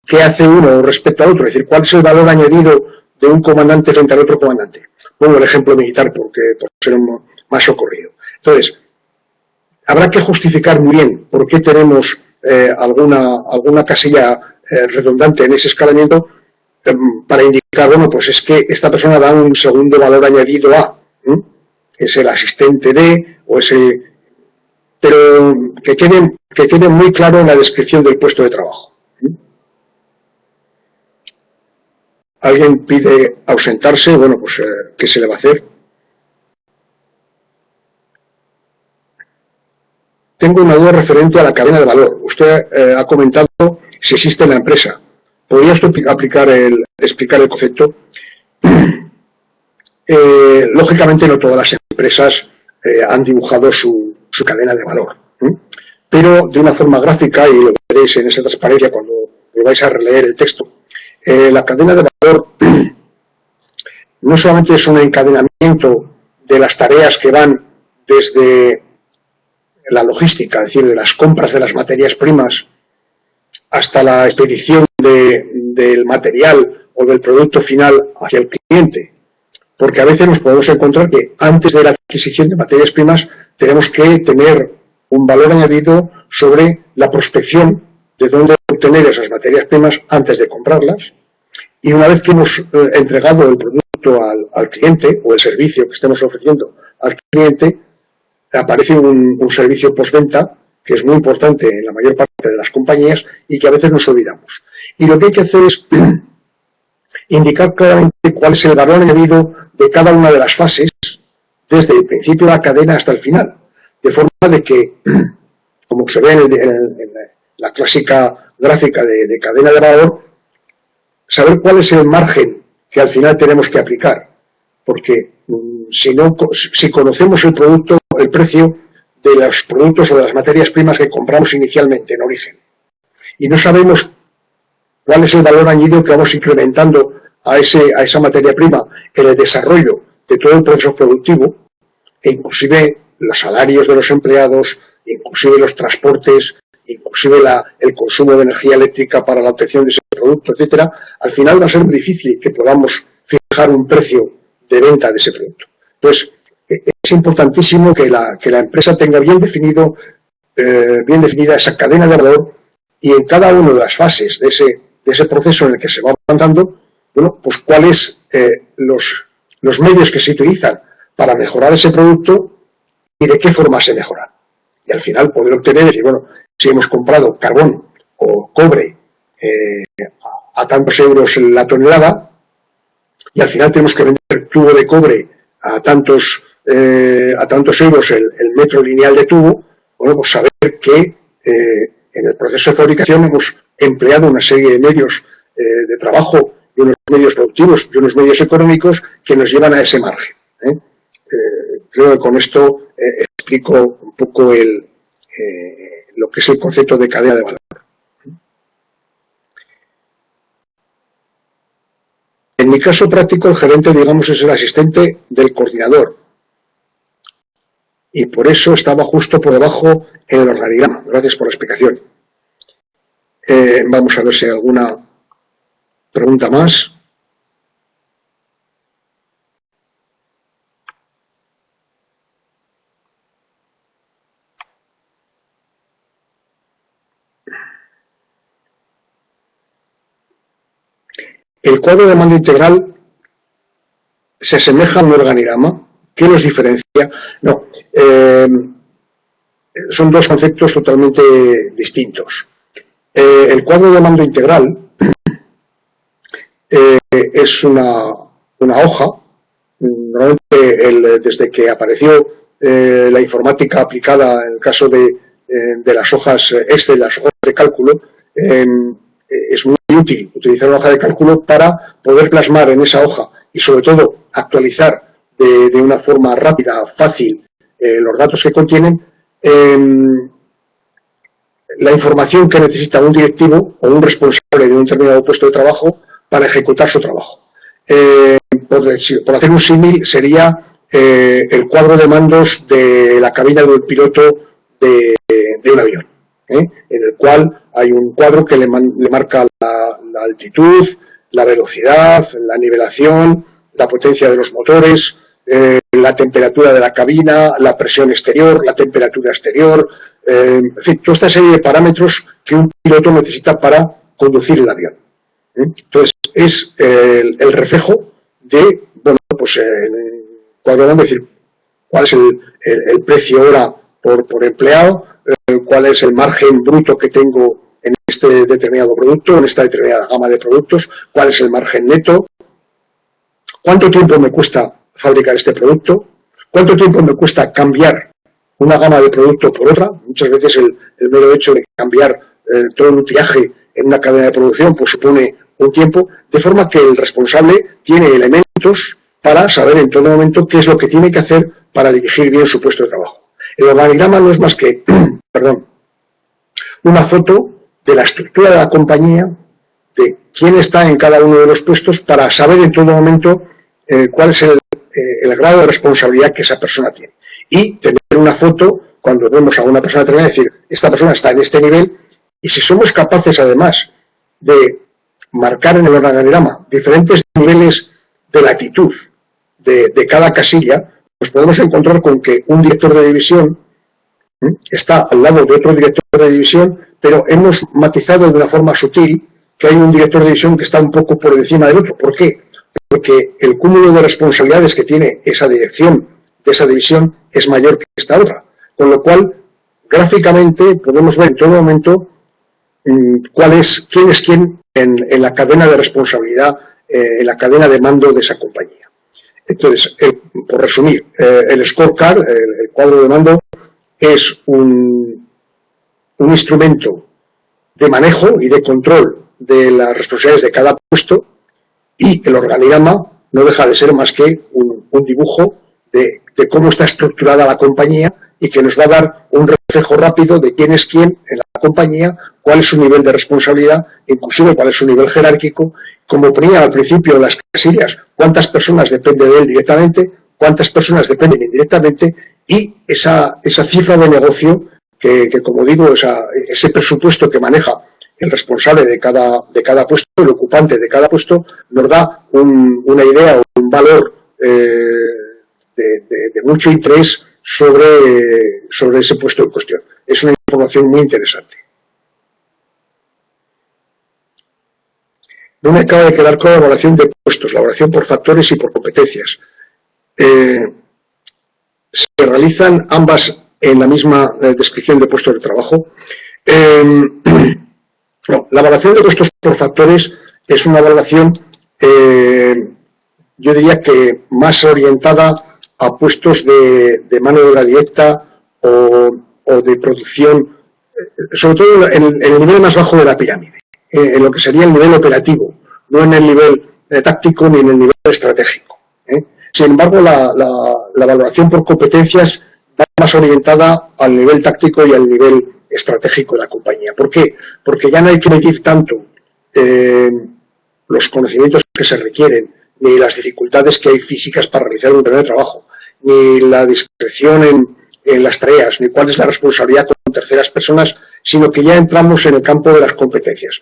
qué hace uno respecto al otro, es decir, cuál es el valor añadido de un comandante frente al otro comandante. Pongo el ejemplo militar por ser más socorrido. Entonces, habrá que justificar muy bien por qué tenemos alguna casilla redundante en ese escalamiento para indicar, bueno, pues es que esta persona da un segundo valor añadido a, es el asistente de, o ese, pero que quede muy claro en la descripción del puesto de trabajo. ¿Alguien pide ausentarse? Bueno, pues ¿qué se le va a hacer? Tengo una duda referente a la cadena de valor. Usted ha comentado si existe en la empresa. ¿Podría usted explicar el concepto? Lógicamente no todas las empresas han dibujado su cadena de valor, pero de una forma gráfica, y lo veréis en esa transparencia cuando volváis a releer el texto, la cadena de valor no solamente es un encadenamiento de las tareas que van desde la logística, es decir, de las compras de las materias primas hasta la expedición del material o del producto final hacia el cliente, porque a veces nos podemos encontrar que antes de la adquisición de materias primas tenemos que tener un valor añadido sobre la prospección de dónde obtener esas materias primas antes de comprarlas, y una vez que hemos entregado el producto al cliente o el servicio que estemos ofreciendo al cliente, aparece un servicio postventa que es muy importante en la mayor parte de las compañías y que a veces nos olvidamos. Y lo que hay que hacer es indicar claramente cuál es el valor añadido de cada una de las fases, desde el principio de la cadena hasta el final, de forma de que, como se ve en la clásica gráfica de cadena de valor, saber cuál es el margen que al final tenemos que aplicar, porque si conocemos el producto, el precio de los productos o de las materias primas que compramos inicialmente en origen, y no sabemos cuál es el valor añadido que vamos incrementando a esa materia prima en el desarrollo de todo el proceso productivo, e inclusive los salarios de los empleados, inclusive los transportes, inclusive el consumo de energía eléctrica para la obtención de ese producto, etcétera, al final va a ser muy difícil que podamos fijar un precio de venta de ese producto. Entonces, es importantísimo que la empresa tenga bien definida esa cadena de valor, y en cada una de las fases de ese proceso en el que se va avanzando, bueno, pues cuáles los medios que se utilizan para mejorar ese producto y de qué forma se mejoran. Y al final poder obtener, decir, bueno, si hemos comprado carbón o cobre a tantos euros la tonelada, y al final tenemos que vender tubo de cobre a tantos euros el metro lineal de tubo, bueno, pues saber que en el proceso de fabricación hemos empleado una serie de medios de trabajo y unos medios productivos y unos medios económicos que nos llevan a ese margen. Creo que con esto explico un poco lo que es el concepto de cadena de valor. En mi caso práctico, el gerente, digamos, es el asistente del coordinador, y por eso estaba justo por debajo en el organigrama. Gracias por la explicación. Vamos a ver si hay alguna pregunta más. El cuadro de mando integral se asemeja a un organigrama. ¿Qué los diferencia? No, son dos conceptos totalmente distintos. El cuadro de mando integral es una hoja. Normalmente desde que apareció la informática aplicada en el caso de las hojas Excel, las hojas de cálculo, es muy útil utilizar una hoja de cálculo para poder plasmar en esa hoja y sobre todo actualizar de una forma rápida, fácil, los datos que contienen, la información que necesita un directivo o un responsable de un determinado puesto de trabajo para ejecutar su trabajo. Por hacer un símil, sería el cuadro de mandos de la cabina del piloto de un avión, en el cual hay un cuadro que le marca la altitud, la velocidad, la nivelación, la potencia de los motores, la temperatura de la cabina, la presión exterior, la temperatura exterior, en fin, toda esta serie de parámetros que un piloto necesita para conducir el avión. Entonces, es el reflejo de, bueno, pues, cuadro de mando, es decir, cuál es el precio hora por empleado, cuál es el margen bruto que tengo en este determinado producto, en esta determinada gama de productos, cuál es el margen neto, cuánto tiempo me cuesta fabricar este producto, cuánto tiempo me cuesta cambiar una gama de producto por otra. Muchas veces el mero hecho de cambiar todo el utillaje en una cadena de producción pues supone un tiempo, de forma que el responsable tiene elementos para saber en todo momento qué es lo que tiene que hacer para dirigir bien su puesto de trabajo. El organigrama no es más que una foto de la estructura de la compañía, de quién está en cada uno de los puestos, para saber en todo momento cuál es el grado de responsabilidad que esa persona tiene. Y tener una foto, cuando vemos a una persona determinada, decir, esta persona está en este nivel, y si somos capaces además de marcar en el organigrama diferentes niveles de latitud de cada casilla, nos podemos encontrar con que un director de división está al lado de otro director de división, pero hemos matizado de una forma sutil que hay un director de división que está un poco por encima del otro. ¿Por qué? Porque el cúmulo de responsabilidades que tiene esa dirección de esa división es mayor que esta otra. Con lo cual, gráficamente, podemos ver en todo momento quién es quién en la cadena de responsabilidad, en la cadena de mando de esa compañía. Entonces, por resumir, el scorecard, el cuadro de mando, es un instrumento de manejo y de control de las responsabilidades de cada puesto, y el organigrama no deja de ser más que un dibujo de cómo está estructurada la compañía, y que nos va a dar un reflejo rápido de quién es quién en la compañía, cuál es su nivel de responsabilidad, inclusive cuál es su nivel jerárquico. Como ponía al principio de las casillas, cuántas personas depende de él directamente, cuántas personas dependen indirectamente y esa cifra de negocio que como digo, ese presupuesto que maneja el responsable de cada puesto, el ocupante de cada puesto, nos da una idea o un valor de mucho interés sobre ese puesto en cuestión. Es una información muy interesante. No me acaba de quedar con la evaluación de puestos, la evaluación por factores y por competencias. Se realizan ambas en la misma descripción de puestos de trabajo. No, la evaluación de puestos por factores es una evaluación, yo diría que más orientada a puestos de mano de obra directa o de producción, sobre todo en el nivel más bajo de la pirámide, en lo que sería el nivel operativo, no en el nivel táctico ni en el nivel estratégico. Sin embargo, la valoración por competencias va más orientada al nivel táctico y al nivel estratégico de la compañía. ¿Por qué? Porque ya no hay que medir tanto los conocimientos que se requieren, ni las dificultades que hay físicas para realizar un primer trabajo, ni la discreción en las tareas, ni cuál es la responsabilidad con terceras personas, sino que ya entramos en el campo de las competencias.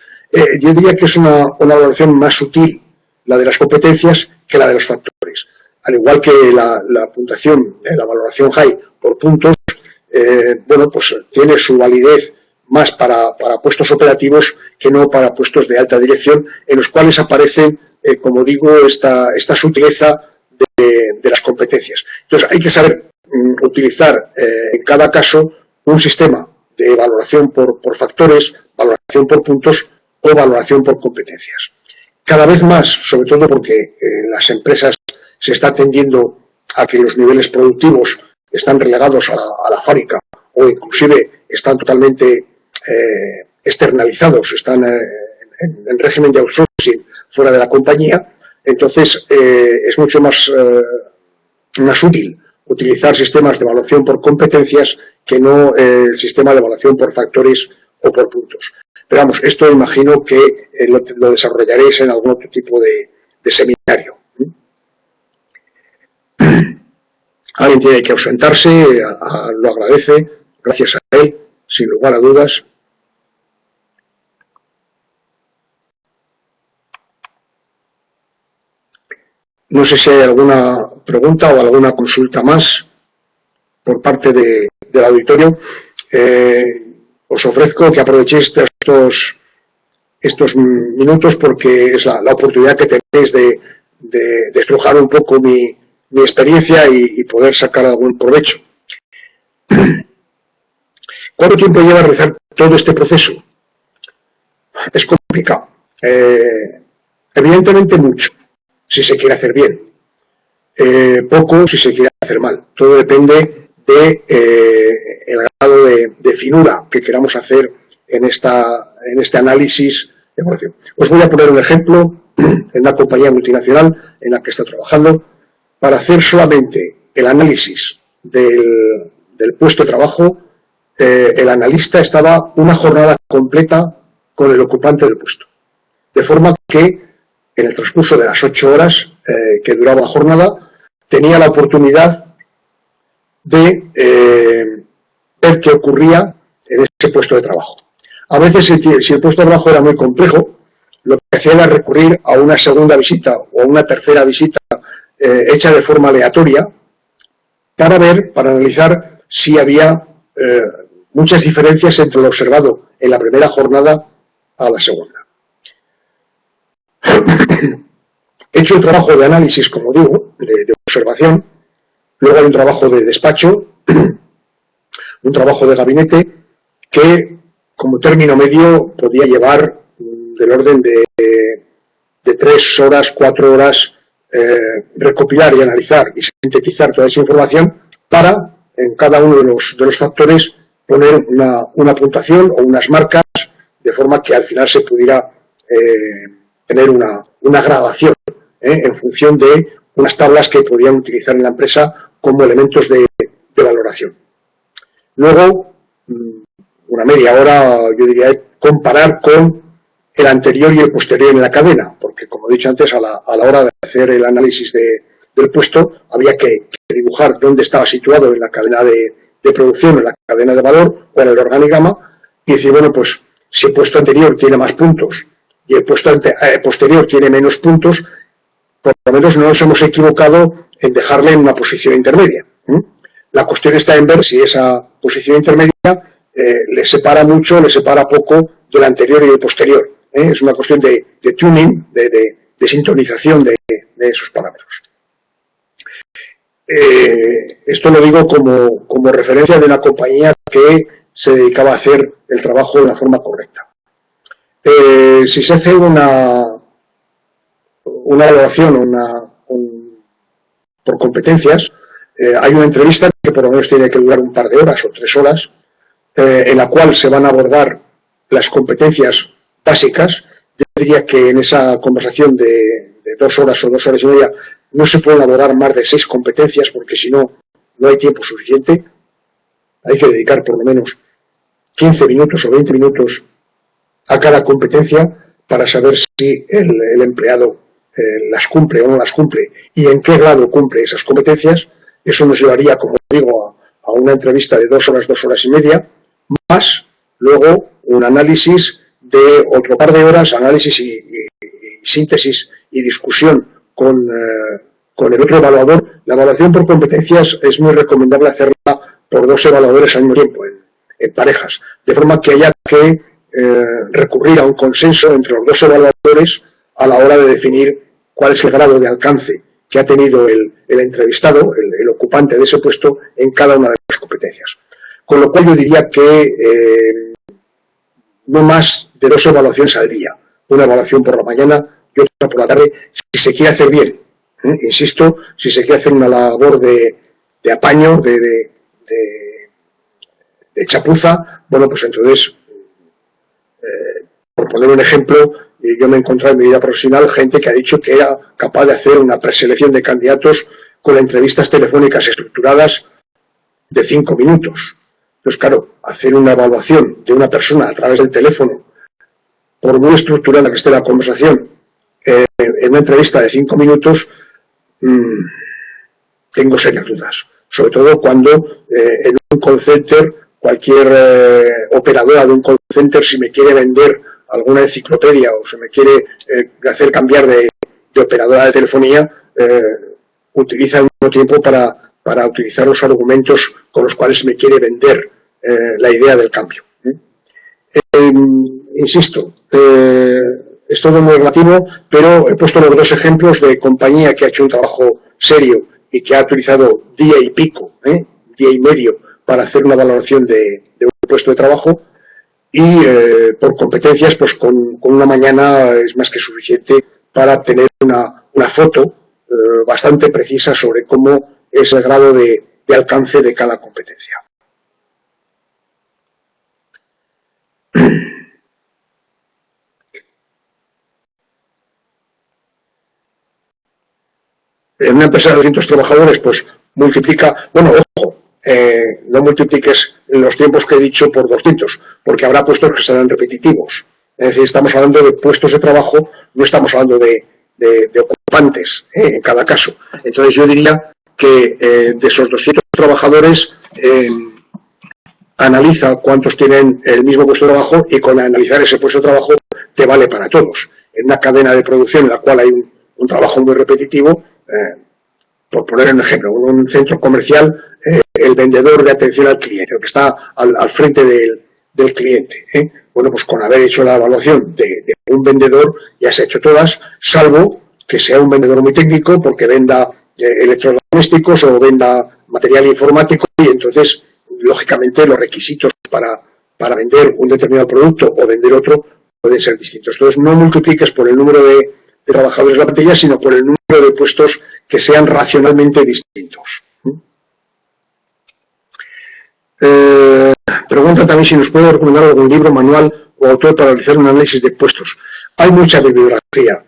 Yo diría que es una valoración más sutil la de las competencias que la de los factores. Al igual que la puntuación, la valoración high por puntos, bueno, pues tiene su validez más para puestos operativos que no para puestos de alta dirección, en los cuales aparecen, como digo, esta sutileza de las competencias. Entonces, hay que saber utilizar en cada caso un sistema de valoración por factores, valoración por puntos o valoración por competencias. Cada vez más, sobre todo porque las empresas se está tendiendo a que los niveles productivos están relegados a la fábrica o inclusive están totalmente externalizados, están en régimen de outsourcing fuera de la compañía, entonces es mucho más útil utilizar sistemas de evaluación por competencias que no el sistema de evaluación por factores o por puntos. Pero vamos, esto imagino que lo desarrollaréis en algún otro tipo de seminario. Alguien tiene que ausentarse, lo agradece, gracias a él, sin lugar a dudas. No sé si hay alguna pregunta o alguna consulta más por parte del auditorio. Os ofrezco que aprovechéis estos minutos porque es la oportunidad que tenéis de estrujar un poco mi experiencia y poder sacar algún provecho. ¿Cuánto tiempo lleva a realizar todo este proceso? Es complicado. Evidentemente mucho, si se quiere hacer bien. Poco si se quiere hacer mal. Todo depende del grado de finura que queramos hacer en este análisis de evaluación. Os voy a poner un ejemplo en una compañía multinacional en la que está trabajando. Para hacer solamente el análisis del puesto de trabajo, el analista estaba una jornada completa con el ocupante del puesto. De forma que en el transcurso de las 8 horas que duraba la jornada, tenía la oportunidad de ver qué ocurría en ese puesto de trabajo. A veces, si el puesto de trabajo era muy complejo, lo que hacía era recurrir a una segunda visita o a una tercera visita hecha de forma aleatoria para analizar si había muchas diferencias entre lo observado en la primera jornada a la segunda. Hecho el trabajo de análisis, como digo, de observación, luego hay un trabajo de despacho, un trabajo de gabinete, que como término medio podía llevar del orden de 3 horas, 4 horas, recopilar y analizar y sintetizar toda esa información para, en cada uno de los factores, poner una puntuación o unas marcas, de forma que al final se pudiera tener una gradación en función de unas tablas que podían utilizar en la empresa como elementos de valoración. Luego, una media hora, yo diría, comparar con el anterior y el posterior en la cadena, porque como he dicho antes, a la hora de hacer el análisis de del puesto, había que dibujar dónde estaba situado en la cadena de producción, en la cadena de valor o en el organigrama, y decir, bueno, pues si el puesto anterior tiene más puntos y el puesto posterior tiene menos puntos, por lo menos no nos hemos equivocado en dejarle en una posición intermedia. La cuestión está en ver si esa posición intermedia le separa mucho, le separa poco del anterior y del posterior. Es una cuestión de tuning, de sintonización de esos parámetros. Esto lo digo como referencia de una compañía que se dedicaba a hacer el trabajo de una forma correcta. Si se hace una evaluación por competencias, hay una entrevista que por lo menos tiene que durar un par de horas o 3 horas, en la cual se van a abordar las competencias básicas. Yo diría que en esa conversación de 2 horas o 2 horas y media no se pueden abordar más de 6 competencias, porque si no, no hay tiempo suficiente. Hay que dedicar por lo menos 15 minutos o 20 minutos a cada competencia para saber si el empleado las cumple o no las cumple y en qué grado cumple esas competencias. Eso nos llevaría, como digo, a una entrevista de 2 horas, 2 horas y media, más luego un análisis de otro par de horas, análisis y síntesis y discusión con el otro evaluador. La evaluación por competencias es muy recomendable hacerla por 2 evaluadores al mismo tiempo, en parejas, de forma que haya que recurrir a un consenso entre los 2 evaluadores a la hora de definir cuál es el grado de alcance que ha tenido el entrevistado, el ocupante de ese puesto, en cada una de las competencias. Con lo cual yo diría que no más de 2 evaluaciones al día, una evaluación por la mañana y otra por la tarde, si se quiere hacer bien. Insisto, si se quiere hacer una labor de apaño, de chapuza, bueno, pues entonces, por poner un ejemplo, yo me he encontrado en mi vida profesional gente que ha dicho que era capaz de hacer una preselección de candidatos con entrevistas telefónicas estructuradas de 5 minutos. Entonces, claro, hacer una evaluación de una persona a través del teléfono, por muy estructurada que esté la conversación, en una entrevista de 5 minutos, tengo serias dudas. Sobre todo cuando en un call center, cualquier operadora de un call center, si me quiere vender alguna enciclopedia o se me quiere hacer cambiar de operadora de telefonía, utiliza el mismo tiempo para utilizar los argumentos con los cuales me quiere vender la idea del cambio. Insisto, es todo muy relativo, pero he puesto los 2 ejemplos de compañía que ha hecho un trabajo serio y que ha utilizado día y pico, día y medio, para hacer una valoración de un puesto de trabajo, y por competencias, pues con una mañana es más que suficiente para tener una foto bastante precisa sobre cómo es el grado de alcance de cada competencia. En una empresa de 200 trabajadores, pues multiplica, bueno, ojo, no multipliques los tiempos que he dicho por 200, porque habrá puestos que serán repetitivos. Es decir, estamos hablando de puestos de trabajo, no estamos hablando de ocupantes, en cada caso. Entonces yo diría que de esos 200 trabajadores, analiza cuántos tienen el mismo puesto de trabajo, y con analizar ese puesto de trabajo te vale para todos. En una cadena de producción en la cual hay un trabajo muy repetitivo, por poner un ejemplo, en un centro comercial, el vendedor de atención al cliente, el que está al frente del cliente, bueno, pues con haber hecho la evaluación de un vendedor ya se ha hecho todas, salvo que sea un vendedor muy técnico porque venda electrodomésticos o venda material informático, y entonces lógicamente los requisitos para vender un determinado producto o vender otro pueden ser distintos. Entonces no multipliques por el número de trabajadores de la plantilla, sino por el número de puestos que sean racionalmente distintos. Pregunta también si nos puede recomendar algún libro, manual o autor para realizar un análisis de puestos. Hay mucha bibliografía.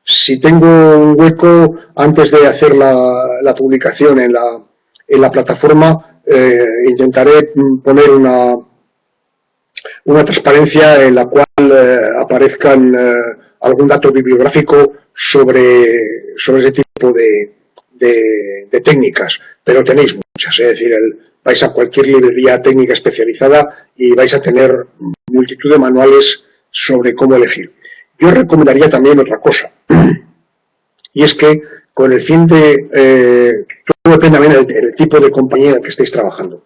Si tengo un hueco antes de hacer la publicación en la plataforma, intentaré poner una transparencia en la cual aparezcan algún dato bibliográfico sobre ese tipo de técnicas, pero tenéis muchas, es decir, vais a cualquier librería técnica especializada y vais a tener multitud de manuales sobre cómo elegir. Yo recomendaría también otra cosa, y es que con el fin de, todo depende también del tipo de compañía en la que estéis trabajando,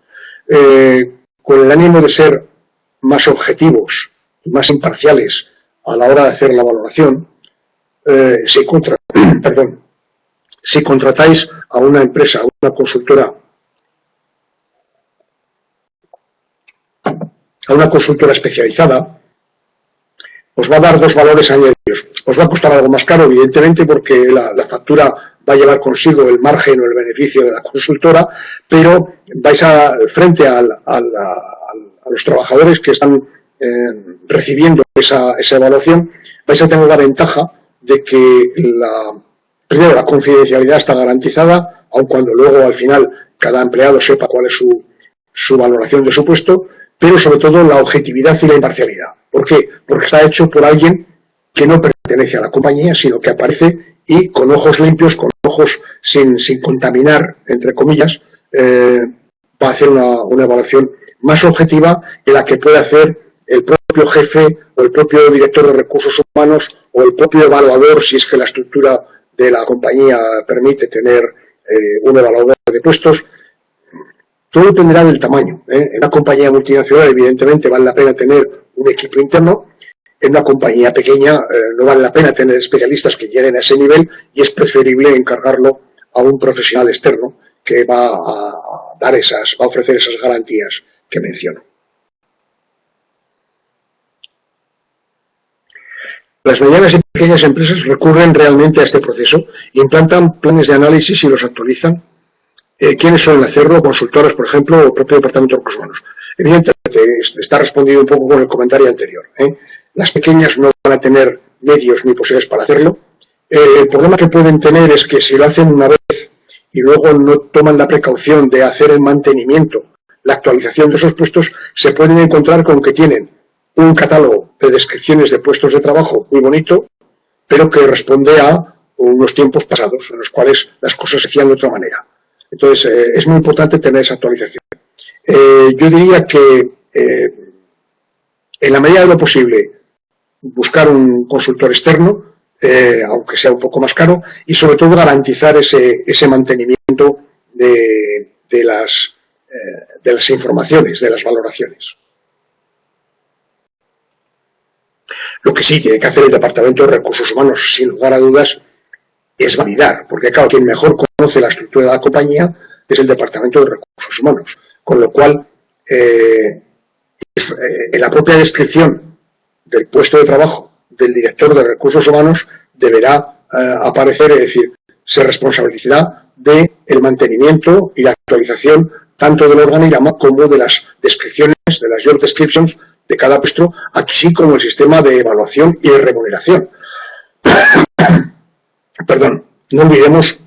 con el ánimo de ser más objetivos y más imparciales a la hora de hacer la valoración, si contratáis a una empresa, a una consultora especializada, os va a dar dos valores añadidos. Os va a costar algo más caro, evidentemente, porque la factura va a llevar consigo el margen o el beneficio de la consultora, pero vais frente a los trabajadores que están recibiendo esa evaluación, vais a tener la ventaja de que primero la confidencialidad está garantizada, aun cuando luego al final cada empleado sepa cuál es su valoración de su puesto, pero sobre todo la objetividad y la imparcialidad. ¿Por qué? Porque está hecho por alguien que no pertenece a la compañía, sino que aparece y con ojos limpios, con ojos sin contaminar, entre comillas, va a hacer una evaluación más objetiva en la que puede hacer el propio jefe o el propio director de recursos humanos o el propio evaluador, si es que la estructura de la compañía permite tener un evaluador de puestos. Todo dependerá del tamaño. En una compañía multinacional, evidentemente, vale la pena tener un equipo interno. En una compañía pequeña no vale la pena tener especialistas que lleguen a ese nivel y es preferible encargarlo a un profesional externo que va a ofrecer esas garantías que menciono. Las medianas y pequeñas empresas recurren realmente a este proceso e implantan planes de análisis y los actualizan. ¿Quiénes suelen hacerlo? Consultoras, por ejemplo, o el propio Departamento de Recursos Humanos. Evidentemente, está respondido un poco con el comentario anterior. Las pequeñas no van a tener medios ni posibilidades para hacerlo. El problema que pueden tener es que si lo hacen una vez y luego no toman la precaución de hacer el mantenimiento, la actualización de esos puestos, se pueden encontrar con que tienen un catálogo de descripciones de puestos de trabajo muy bonito, pero que responde a unos tiempos pasados en los cuales las cosas se hacían de otra manera. Entonces, es muy importante tener esa actualización. Yo diría que, en la medida de lo posible, buscar un consultor externo, aunque sea un poco más caro, y sobre todo garantizar ese mantenimiento de las informaciones, de las valoraciones. Lo que sí tiene que hacer el Departamento de Recursos Humanos, sin lugar a dudas, es validar, porque claro, quien mejor conoce la estructura de la compañía es el Departamento de Recursos Humanos, con lo cual en la propia descripción del puesto de trabajo del director de Recursos Humanos deberá aparecer, es decir, se responsabilizará del mantenimiento y la actualización tanto del organigrama como de las descripciones, de las job descriptions de cada puesto, así como el sistema de evaluación y de remuneración. Perdón, no olvidemos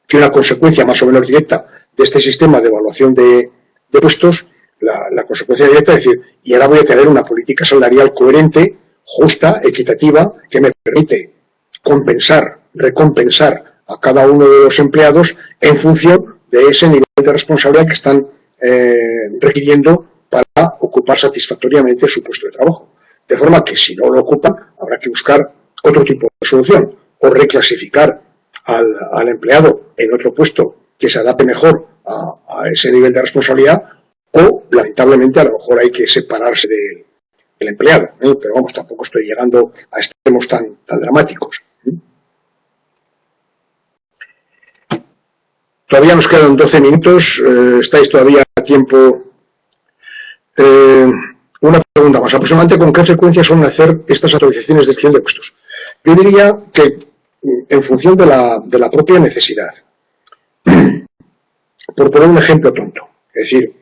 que una consecuencia más o menos directa de este sistema de evaluación de puestos, la consecuencia directa es decir, y ahora voy a tener una política salarial coherente, justa, equitativa, que me permite recompensar a cada uno de los empleados en función de ese nivel de responsabilidad que están requiriendo para ocupar satisfactoriamente su puesto de trabajo. De forma que si no lo ocupan, habrá que buscar otro tipo de solución, o reclasificar al empleado en otro puesto que se adapte mejor a ese nivel de responsabilidad, o lamentablemente a lo mejor hay que separarse del empleado, pero vamos, tampoco estoy llegando a extremos tan dramáticos. Todavía nos quedan 12 minutos, estáis todavía a tiempo. Una pregunta más, aproximadamente con qué frecuencia suelen hacer estas actualizaciones de descripción de puestos. Yo diría que en función de la propia necesidad. Por poner un ejemplo tonto, es decir,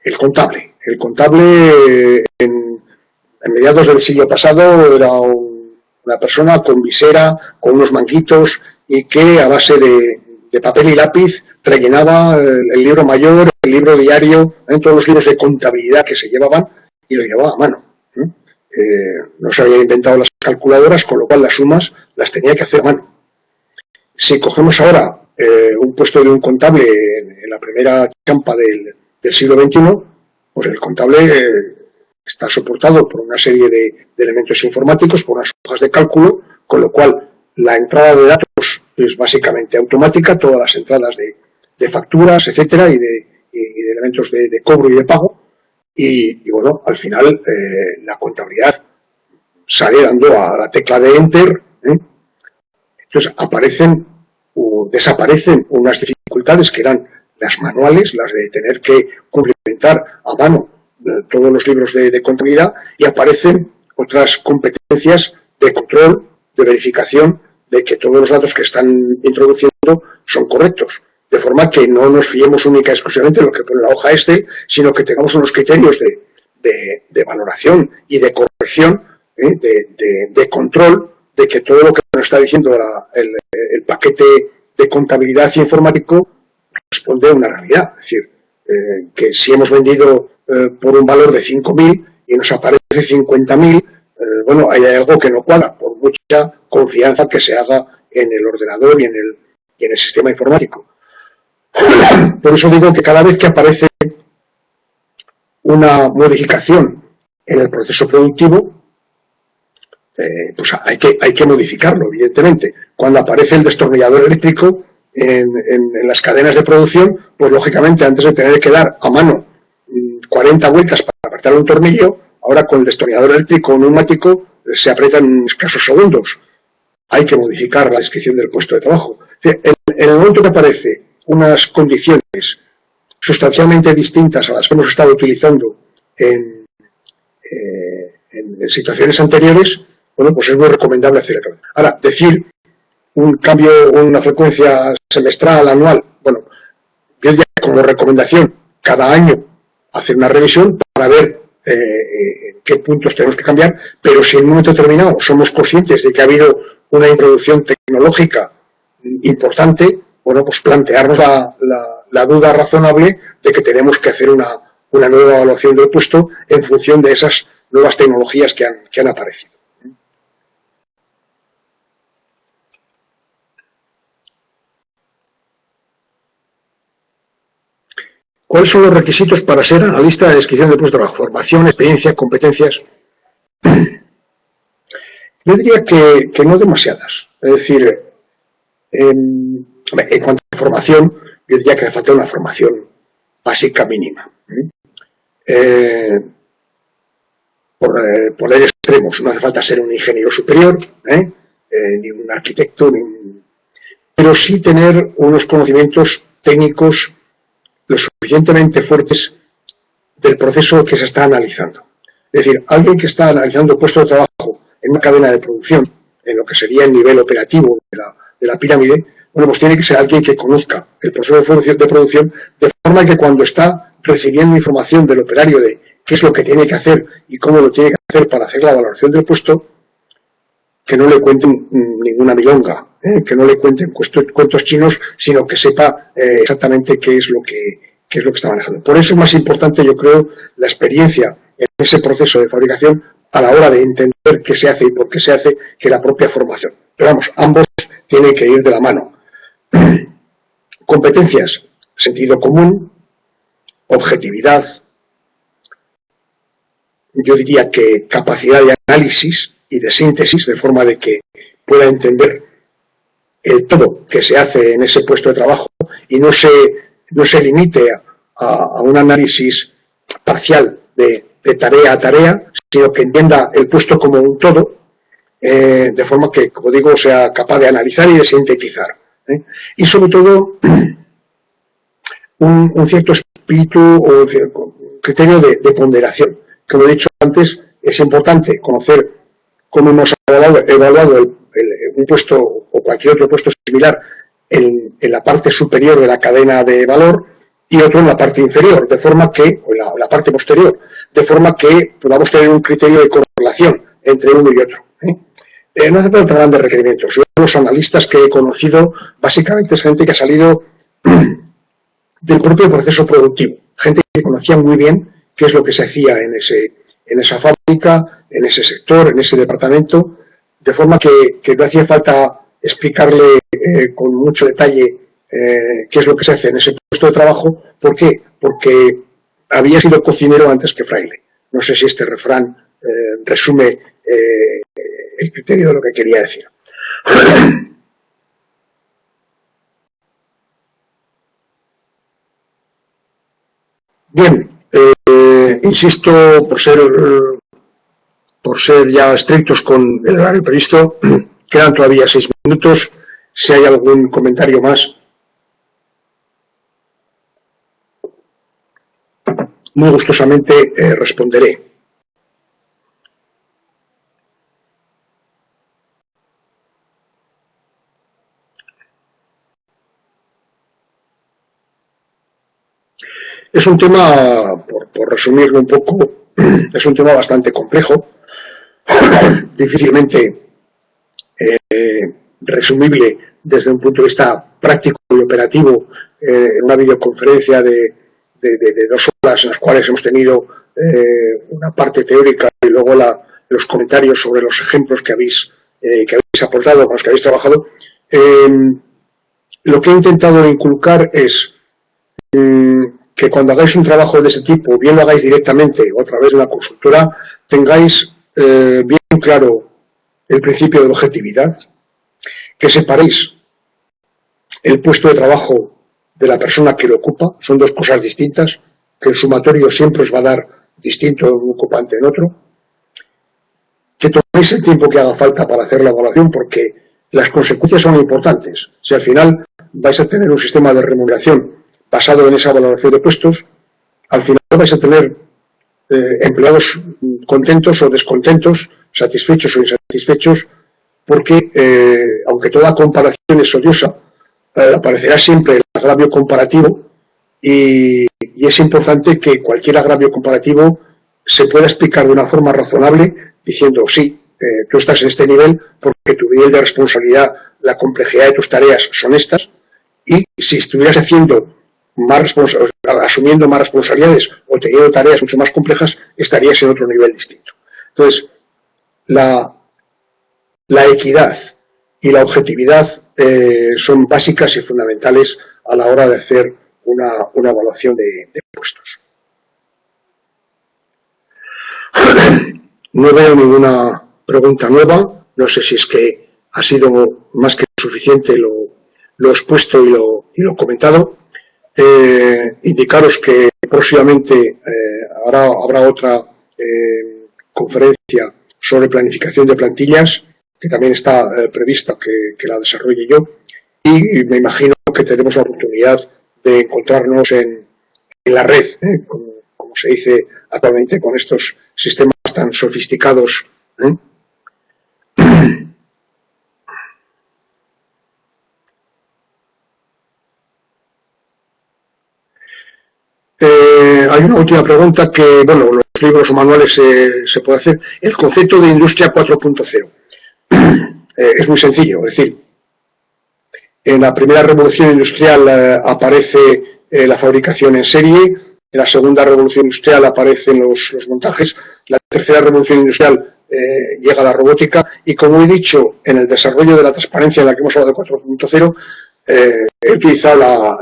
el contable. El contable en mediados del siglo pasado era una persona con visera, con unos manguitos y que a base de papel y lápiz rellenaba el libro mayor, el libro diario, todos los libros de contabilidad que se llevaban, y lo llevaba a mano. No se habían inventado las calculadoras, con lo cual las sumas las tenía que hacer a mano. Si cogemos ahora un puesto de un contable en la primera campa del siglo XXI, pues el contable está soportado por una serie de elementos informáticos, por unas hojas de cálculo, con lo cual la entrada de datos es básicamente automática, todas las entradas de facturas, etcétera, y de elementos de cobro y de pago, y bueno, al final la contabilidad sale dando a la tecla de Enter. Entonces aparecen o desaparecen unas dificultades que eran las manuales, las de tener que cumplimentar a mano todos los libros de contabilidad, y aparecen otras competencias de control, de verificación de que todos los datos que están introduciendo son correctos, de forma que no nos fiemos única y exclusivamente en lo que pone la hoja Excel, sino que tengamos unos criterios de valoración y de corrección, de control, de que todo lo que nos está diciendo el paquete de contabilidad informático responde a una realidad. Es decir, que si hemos vendido por un valor de 5.000 y nos aparece 50.000, bueno, hay algo que no cuadra, por mucha confianza que se haga en el ordenador y en el sistema informático. Por eso digo que cada vez que aparece una modificación en el proceso productivo, pues hay que modificarlo, evidentemente. Cuando aparece el destornillador eléctrico en las cadenas de producción, pues lógicamente antes de tener que dar a mano 40 vueltas para apretar un tornillo, ahora con el destornillador eléctrico o neumático se aprietan en escasos segundos. Hay que modificar la descripción del puesto de trabajo. En el momento que aparece unas condiciones sustancialmente distintas a las que hemos estado utilizando en situaciones anteriores, bueno, pues es muy recomendable hacer el cambio. Ahora, decir un cambio, una frecuencia semestral, anual, bueno, yo diría como recomendación, cada año hacer una revisión para ver qué puntos tenemos que cambiar, pero si en un momento determinado somos conscientes de que ha habido una introducción tecnológica importante, bueno, pues plantearnos la duda razonable de que tenemos que hacer una nueva evaluación del puesto en función de esas nuevas tecnologías que han aparecido. ¿Cuáles son los requisitos para ser analista de descripción de puesto de trabajo? Formación, experiencia, competencias. Yo diría que no demasiadas. Es decir, en cuanto a formación, yo diría que hace falta una formación básica mínima. Por poner extremos, no hace falta ser un ingeniero superior, ni un arquitecto, pero sí tener unos conocimientos técnicos lo suficientemente fuertes del proceso que se está analizando. Es decir, alguien que está analizando puesto de trabajo en una cadena de producción, en lo que sería el nivel operativo de la pirámide, bueno, pues tiene que ser alguien que conozca el proceso de producción, de forma que cuando está recibiendo información del operario de qué es lo que tiene que hacer y cómo lo tiene que hacer para hacer la valoración del puesto, que no le cuenten ninguna milonga, que no le cuenten cuentos chinos, sino que sepa exactamente qué es lo que está manejando. Por eso es más importante, yo creo, la experiencia en ese proceso de fabricación a la hora de entender qué se hace y por qué se hace, que la propia formación. Pero vamos, ambos tienen que ir de la mano. Competencias, sentido común, objetividad, yo diría que capacidad de análisis y de síntesis, de forma de que pueda entender el todo que se hace en ese puesto de trabajo y no se limite a un análisis parcial de tarea a tarea, sino que entienda el puesto como un todo, de forma que, como digo, sea capaz de analizar y de sintetizar. Y sobre todo, un cierto espíritu o criterio de ponderación. Como he dicho antes, es importante conocer cómo hemos evaluado un puesto o cualquier otro puesto similar en la parte superior de la cadena de valor y otro en la parte inferior, de forma que, o en la parte posterior, de forma que podamos tener un criterio de correlación entre uno y otro. No hace falta grandes requerimientos. Yo, los analistas que he conocido, básicamente es gente que ha salido del propio proceso productivo. Gente que conocía muy bien qué es lo que se hacía en esa fábrica, en ese sector, en ese departamento, de forma que no hacía falta explicarle con mucho detalle qué es lo que se hace en ese puesto de trabajo. ¿Por qué? Porque había sido cocinero antes que fraile. No sé si este refrán resume el criterio de lo que quería decir. Bien, insisto, por ser ya estrictos con el horario previsto, quedan todavía 6 minutos. Si hay algún comentario más, muy gustosamente responderé. Es un tema, por resumirlo un poco, es un tema bastante complejo, difícilmente resumible desde un punto de vista práctico y operativo en una videoconferencia de 2 horas en las cuales hemos tenido una parte teórica y luego los comentarios sobre los ejemplos que habéis aportado, con los que habéis trabajado. Lo que he intentado inculcar es que cuando hagáis un trabajo de ese tipo, bien lo hagáis directamente o a través de una consultora, tengáis bien claro el principio de objetividad, que separéis el puesto de trabajo de la persona que lo ocupa, son 2 cosas distintas, que el sumatorio siempre os va a dar distinto de un ocupante en otro, que toméis el tiempo que haga falta para hacer la evaluación, porque las consecuencias son importantes. Si al final vais a tener un sistema de remuneración basado en esa valoración de puestos, al final vais a tener empleados contentos o descontentos, satisfechos o insatisfechos, porque aunque toda comparación es odiosa, aparecerá siempre el agravio comparativo y es importante que cualquier agravio comparativo se pueda explicar de una forma razonable diciendo sí, tú estás en este nivel porque tu nivel de responsabilidad, la complejidad de tus tareas son estas, y si estuvieras asumiendo más responsabilidades o teniendo tareas mucho más complejas, estarías en otro nivel distinto. Entonces, la equidad y la objetividad son básicas y fundamentales a la hora de hacer una evaluación de puestos. No veo ninguna pregunta nueva, no sé si es que ha sido más que suficiente lo expuesto y lo comentado. Indicaros que próximamente habrá otra conferencia sobre planificación de plantillas, que también está prevista que la desarrolle yo, y me imagino que tenemos la oportunidad de encontrarnos en la red, como se dice actualmente, con estos sistemas tan sofisticados. Hay una última pregunta que, bueno, los libros o manuales se puede hacer. El concepto de industria 4.0 es muy sencillo, es decir, en la primera revolución industrial aparece la fabricación en serie, en la segunda revolución industrial aparecen los montajes, la tercera revolución industrial llega la robótica, y como he dicho, en el desarrollo de la transparencia en la que hemos hablado de 4.0, he utilizado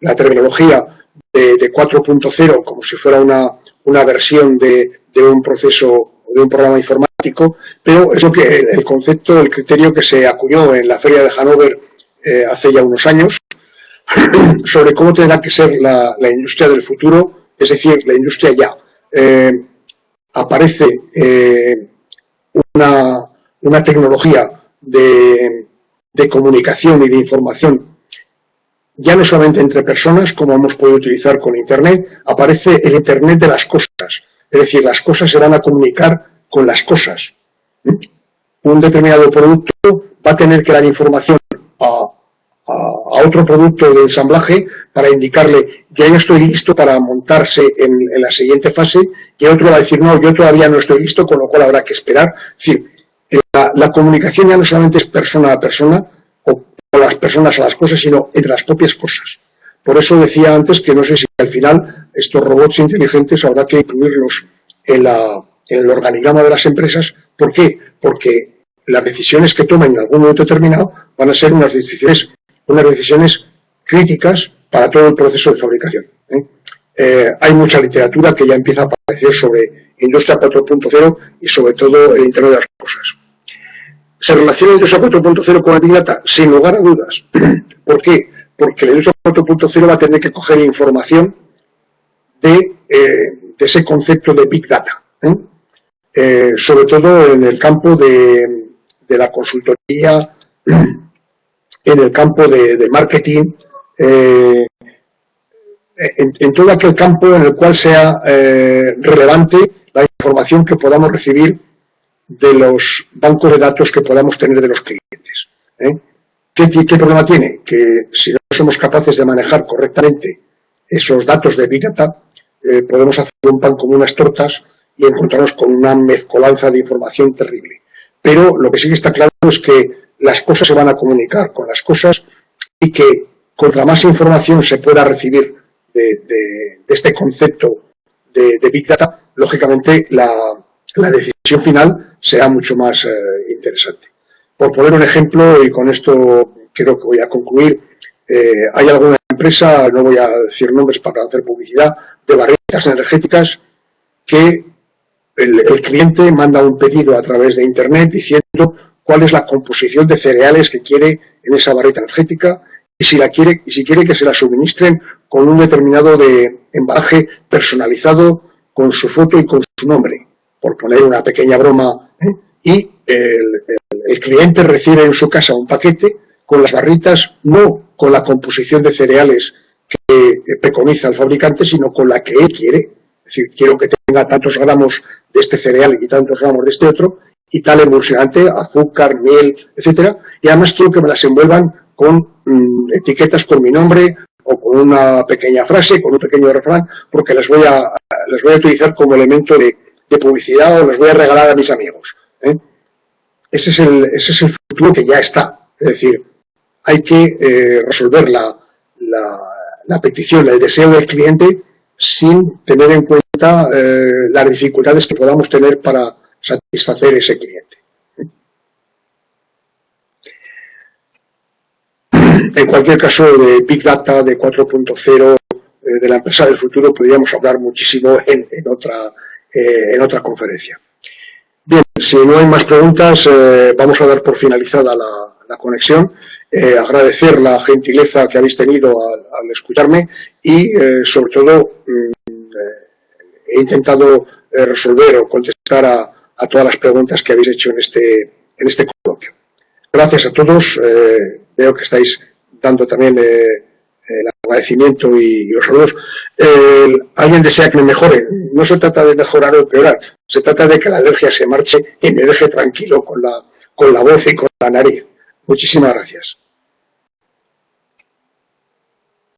la terminología de 4.0 como si fuera una versión de un proceso o de un programa informático, pero es lo que el concepto, el criterio que se acuñó en la Feria de Hannover hace ya unos años, sobre cómo tendrá que ser la industria del futuro, es decir, la industria ya. Aparece una tecnología de comunicación y de información, ya no solamente entre personas, como hemos podido utilizar con Internet, aparece el Internet de las cosas. Es decir, las cosas se van a comunicar con las cosas. Un determinado producto va a tener que dar información a otro producto de ensamblaje para indicarle, ya yo estoy listo para montarse en la siguiente fase, y el otro va a decir, no, yo todavía no estoy listo, con lo cual habrá que esperar. Es decir, la comunicación ya no solamente es persona a persona, o las personas a las cosas, sino entre las propias cosas. Por eso decía antes que no sé si al final estos robots inteligentes habrá que incluirlos en el organigrama de las empresas. ¿Por qué? Porque las decisiones que toman en algún momento determinado van a ser unas decisiones críticas para todo el proceso de fabricación. Hay mucha literatura que ya empieza a aparecer sobre Industria 4.0 y sobre todo el Internet de las cosas. ¿Se relaciona la Industria 4.0 con el Big Data? Sin lugar a dudas. ¿Por qué? Porque la Industria 4.0 va a tener que coger información de ese concepto de Big Data. Sobre todo en el campo de la consultoría, en el campo de marketing, en todo aquel campo en el cual sea relevante la información que podamos recibir de los bancos de datos que podamos tener de los clientes. ¿Qué problema tiene? Que si no somos capaces de manejar correctamente esos datos de Big Data, podemos hacer un pan como unas tortas y encontrarnos con una mezcolanza de información terrible. Pero lo que sí que está claro es que las cosas se van a comunicar con las cosas y que contra más información se pueda recibir de este concepto de Big Data, lógicamente la decisión final será mucho más interesante. Por poner un ejemplo, y con esto creo que voy a concluir, hay alguna empresa, no voy a decir nombres para hacer publicidad, de barritas energéticas que el cliente manda un pedido a través de Internet diciendo cuál es la composición de cereales que quiere en esa barrita energética y si quiere que se la suministren con un determinado de embalaje personalizado con su foto y con su nombre, por poner una pequeña broma, y el cliente recibe en su casa un paquete con las barritas, no con la composición de cereales que preconiza el fabricante, sino con la que él quiere. Es decir, quiero que tenga tantos gramos de este cereal y tantos gramos de este otro, y tal emulsionante, azúcar, miel, etcétera, y además quiero que me las envuelvan con etiquetas con mi nombre o con una pequeña frase, con un pequeño refrán, porque las voy a utilizar como elemento de publicidad o las voy a regalar a mis amigos. Ese es el futuro que ya está. Es decir, hay que resolver la petición, el deseo del cliente sin tener en cuenta las dificultades que podamos tener para satisfacer ese cliente. En cualquier caso, de Big Data, de 4.0, de la empresa del futuro, podríamos hablar muchísimo en otra conferencia. Bien, si no hay más preguntas, vamos a dar por finalizada la conexión. Agradecer la gentileza que habéis tenido al escucharme y, sobre todo, he intentado resolver o contestar a todas las preguntas que habéis hecho en este coloquio. Gracias a todos. Veo que estáis dando también el agradecimiento y los saludos. Alguien desea que me mejore. No se trata de mejorar o empeorar. Se trata de que la alergia se marche y me deje tranquilo con la voz y con la nariz. Muchísimas gracias.